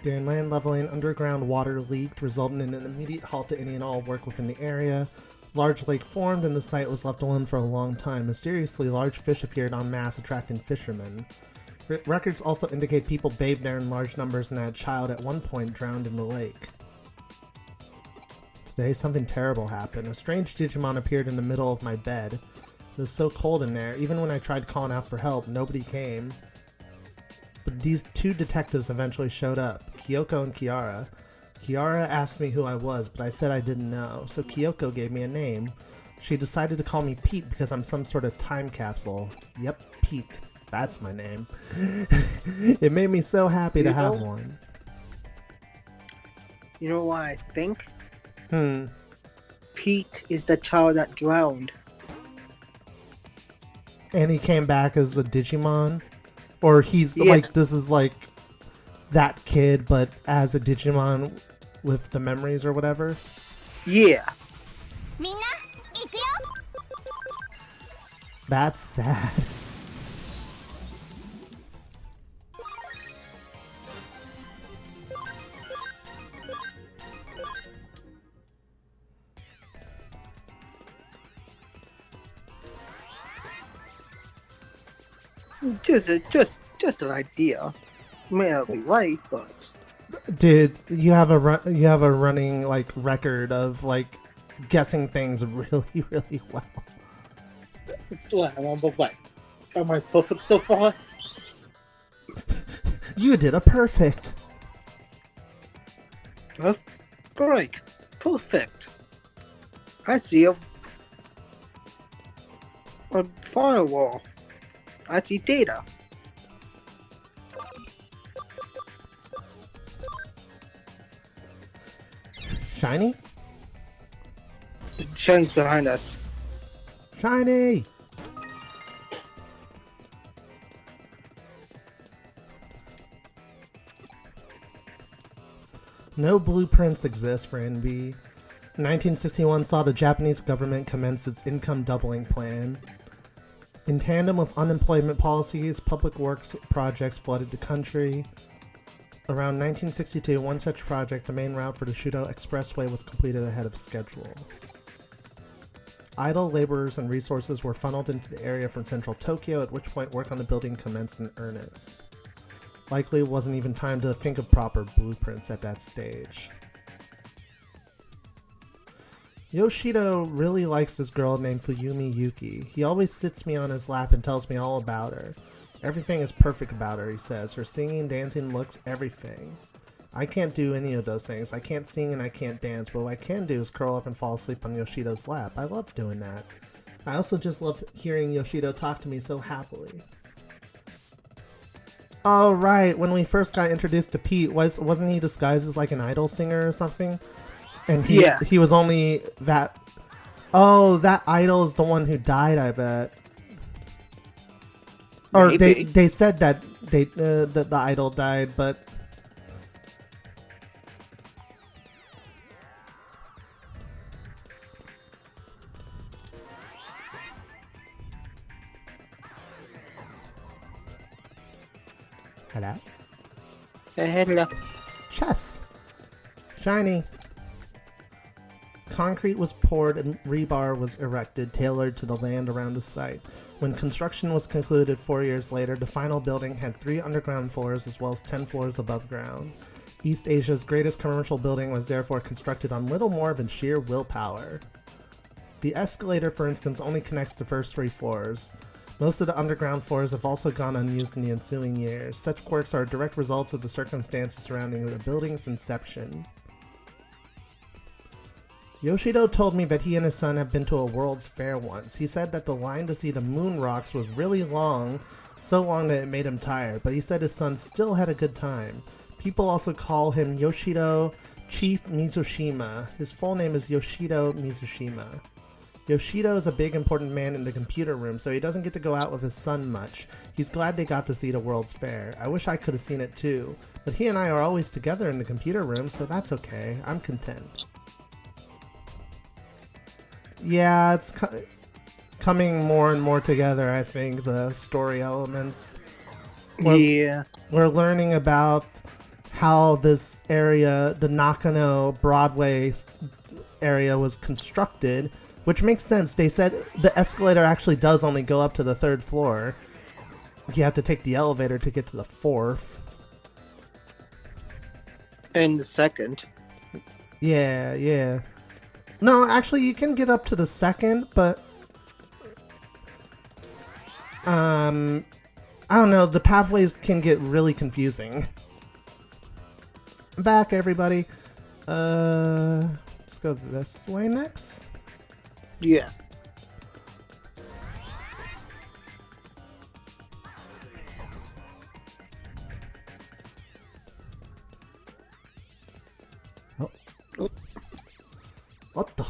during land leveling, underground water leaked, resulting in an immediate halt to any and all work within the area. Large lake formed and the site was left alone for a long time. Mysteriously, large fish appeared en masse, attracting fishermen. Records also indicate people bathed there in large numbers and that a child at one point drowned in the lake. Today, something terrible happened. A strange Digimon appeared in the middle of my bed. It was so cold in there. Even when I tried calling out for help, nobody came. But these two detectives eventually showed up, Kyoko and Kiara. Kiara asked me who I was, but I said I didn't know, so Kyoko gave me a name. She decided to call me Pete because I'm some sort of time capsule. Yep, Pete. That's my name. It made me so happy to have one. You know what I think? Hmm. Pete is the child that drowned. And he came back as a Digimon? Or he's like, this is like that kid, but as a Digimon with the memories or whatever? Yeah. That's sad. Just an idea. May not be right, but Did you have a running like record of like guessing things really really well? What? Am I perfect so far? You did a perfect. Great. Perfect. I see a firewall. I see data. Shiny? Shiny's behind us. Shiny! No blueprints exist for NB. 1961 saw the Japanese government commence its income doubling plan. In tandem with unemployment policies, public works projects flooded the country. Around 1962, one such project, the main route for the Shudo Expressway, was completed ahead of schedule. Idle laborers and resources were funneled into the area from central Tokyo, at which point work on the building commenced in earnest. Likely wasn't even time to think of proper blueprints at that stage. Yoshido really likes this girl named Fuyumi Yuki. He always sits me on his lap and tells me all about her. Everything is perfect about her, he says. Her singing, dancing, looks, everything. I can't do any of those things. I can't sing and I can't dance, but what I can do is curl up and fall asleep on Yoshido's lap. I love doing that. I also just love hearing Yoshido talk to me so happily. Oh right, when we first got introduced to Pete, wasn't he disguised as like an idol singer or something? And he was only that. Oh, that idol is the one who died, I bet. Or Maybe. they said that that the idol died, but hello. Hello. Chess. Shiny. Concrete was poured and rebar was erected, tailored to the land around the site. When construction was concluded 4 years later, the final building had 3 underground floors as well as 10 floors above ground. East Asia's greatest commercial building was therefore constructed on little more than sheer willpower. The escalator, for instance, only connects the first 3 floors. Most of the underground floors have also gone unused in the ensuing years. Such quirks are direct results of the circumstances surrounding the building's inception. Yoshido told me that he and his son have been to a World's Fair once. He said that the line to see the moon rocks was really long, so long that it made him tired, but he said his son still had a good time. People also call him Yoshido Chief Mizushima. His full name is Yoshido Mizushima. Yoshido is a big important man in the computer room, so he doesn't get to go out with his son much. He's glad they got to see the World's Fair. I wish I could have seen it too, but he and I are always together in the computer room, so that's okay. I'm content. Yeah, it's coming more and more together, I think, the story elements. We're learning about how this area, the Nakano Broadway area, was constructed, which makes sense. They said the escalator actually does only go up to the 3rd floor. You have to take the elevator to get to the 4th. And the 2nd. Yeah. No, actually, you can get up to the 2nd, but I don't know. The pathways can get really confusing. I'm back, everybody. Let's go this way next. Yeah. Oh. What the?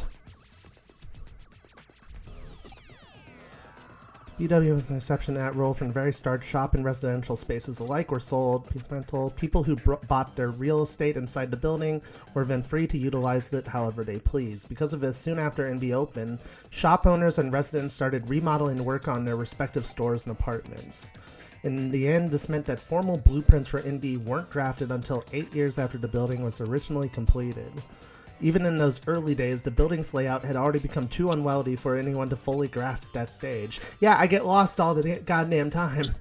BW was an exception to that rule from the very start. Shop and residential spaces alike were sold. People who bought their real estate inside the building were then free to utilize it however they please. Because of this, soon after NB opened, shop owners and residents started remodeling work on their respective stores and apartments. In the end, this meant that formal blueprints for NB weren't drafted until 8 years after the building was originally completed. Even in those early days, the building's layout had already become too unwieldy for anyone to fully grasp that stage. Yeah, I get lost all the goddamn time.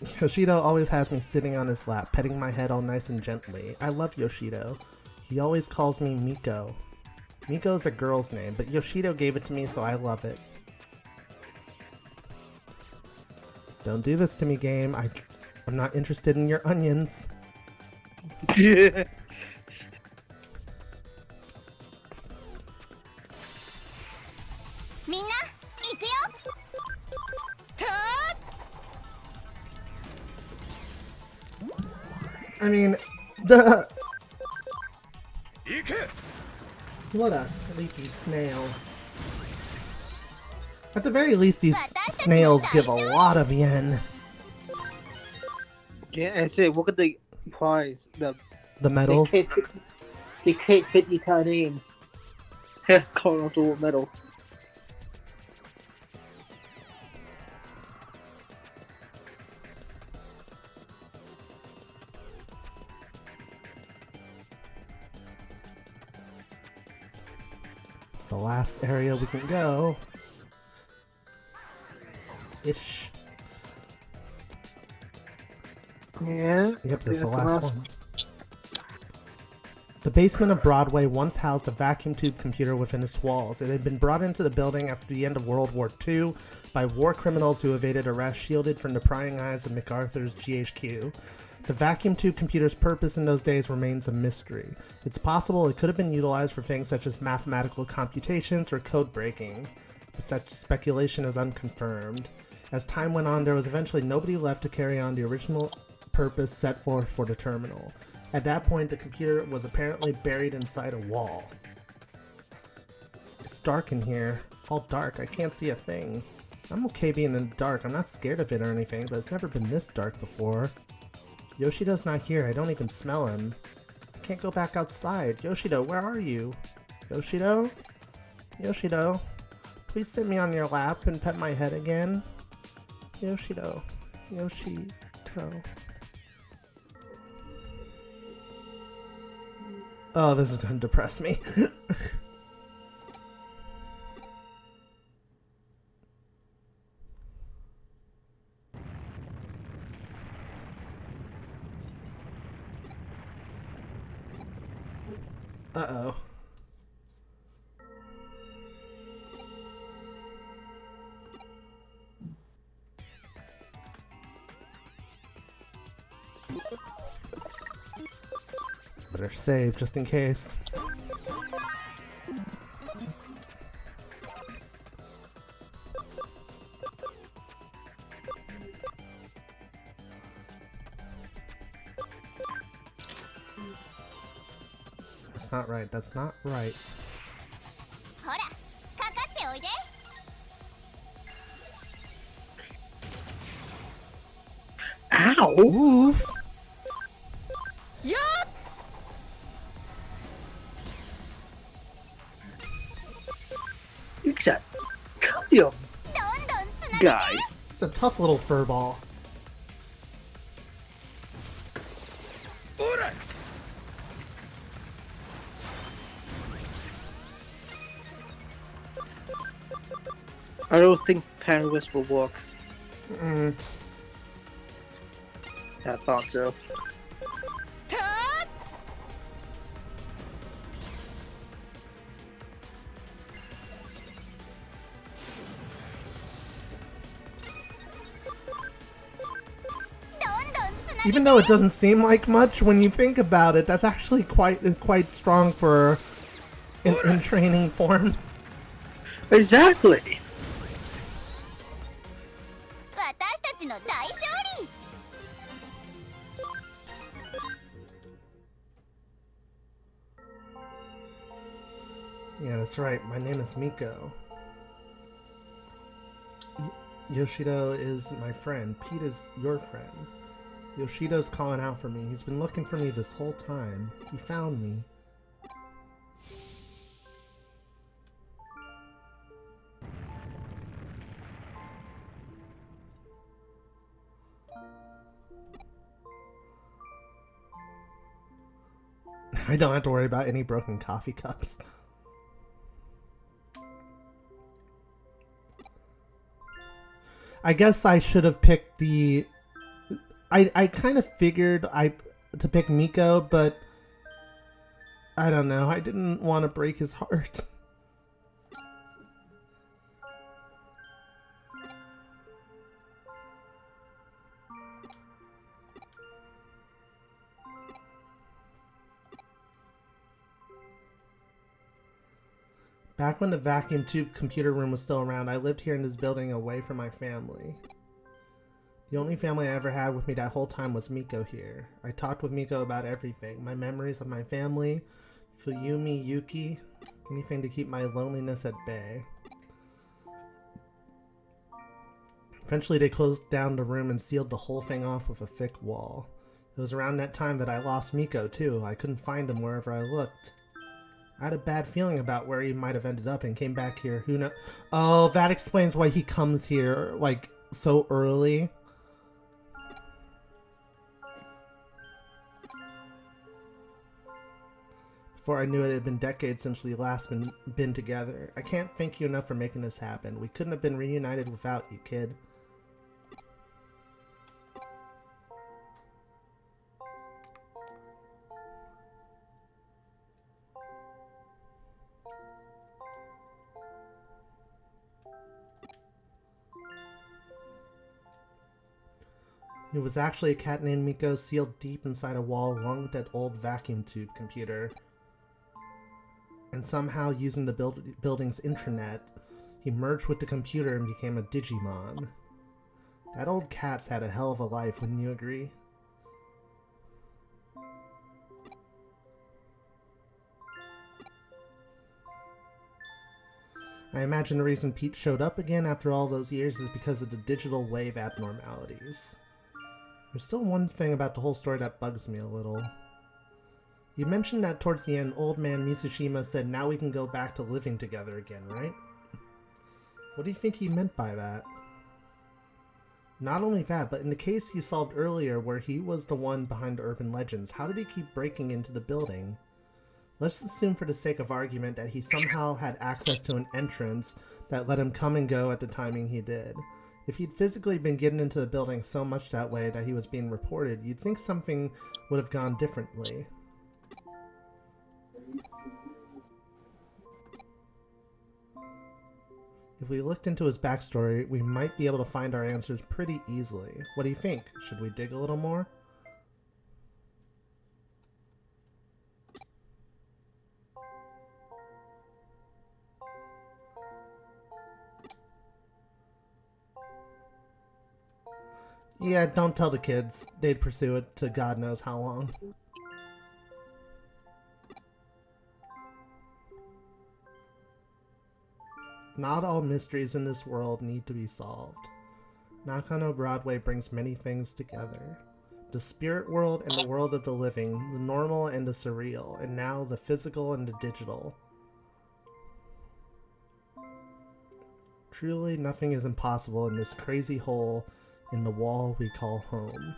Yoshido always has me sitting on his lap, petting my head all nice and gently. I love Yoshido. He always calls me Miko. Miko's a girl's name, but Yoshido gave it to me, so I love it. Don't do this to me, game. I'm not interested in your onions. I mean, what a sleepy snail. At the very least, these snails give a lot of yen. Yeah, and say, look at the prize. The medals? They can't fit the entire name. Calling out the medal. It's the last area we can go. Ish. Yeah. Yep, that's the last one. The basement of Broadway once housed a vacuum tube computer within its walls. It had been brought into the building after the end of World War II by war criminals who evaded arrest, shielded from the prying eyes of MacArthur's GHQ. The vacuum tube computer's purpose in those days remains a mystery. It's possible it could have been utilized for things such as mathematical computations or code breaking, but such speculation is unconfirmed. As time went on, there was eventually nobody left to carry on the original purpose set forth for the terminal. At that point, the computer was apparently buried inside a wall. It's dark in here. All dark. I can't see a thing. I'm okay being in the dark. I'm not scared of it or anything, but it's never been this dark before. Yoshido's not here. I don't even smell him. I can't go back outside. Yoshido, where are you? Yoshido? Yoshido? Please sit me on your lap and pet my head again. Yoshido. Yoshito. Oh, this is going to depress me. Uh-oh. Better save just in case. That's not right. That's not right. Ow! Oof! lithium guy. It's a tough little furball. I don't think Panelist will work. Mm. Yeah, I thought so. Even though it doesn't seem like much, when you think about it, that's actually quite strong for in training form. Exactly. Yeah, that's right. My name is Miko. Yoshido is my friend. Pete is your friend. Yoshido's calling out for me. He's been looking for me this whole time. He found me. I don't have to worry about any broken coffee cups. I guess I should have picked the... I kind of figured to pick Miko, but I don't know. I didn't want to break his heart. Back when the vacuum tube computer room was still around, I lived here in this building away from my family. The only family I ever had with me that whole time was Miko here. I talked with Miko about everything. My memories of my family, Fuyumi, Yuki, anything to keep my loneliness at bay. Eventually they closed down the room and sealed the whole thing off with a thick wall. It was around that time that I lost Miko too. I couldn't find him wherever I looked. I had a bad feeling about where he might have ended up and came back here. Who knows? Oh, that explains why he comes here, like, so early. Before I knew it had been decades since we last been together. I can't thank you enough for making this happen. We couldn't have been reunited without you, kid. It was actually a cat named Miko sealed deep inside a wall along with that old vacuum tube computer. And somehow, using the building's intranet, he merged with the computer and became a Digimon. That old cat's had a hell of a life, wouldn't you agree? I imagine the reason Pete showed up again after all those years is because of the digital wave abnormalities. There's still one thing about the whole story that bugs me a little. You mentioned that towards the end, old man Mitsushima said now we can go back to living together again, right? What do you think he meant by that? Not only that, but in the case you solved earlier where he was the one behind the urban legends, how did he keep breaking into the building? Let's assume for the sake of argument that he somehow had access to an entrance that let him come and go at the timing he did. If he'd physically been getting into the building so much that way that he was being reported, you'd think something would have gone differently. If we looked into his backstory, we might be able to find our answers pretty easily. What do you think? Should we dig a little more? Yeah, don't tell the kids. They'd pursue it to God knows how long. Not all mysteries in this world need to be solved. Nakano Broadway brings many things together. The spirit world and the world of the living, the normal and the surreal, and now the physical and the digital. Truly, nothing is impossible in this crazy hole in the wall we call home.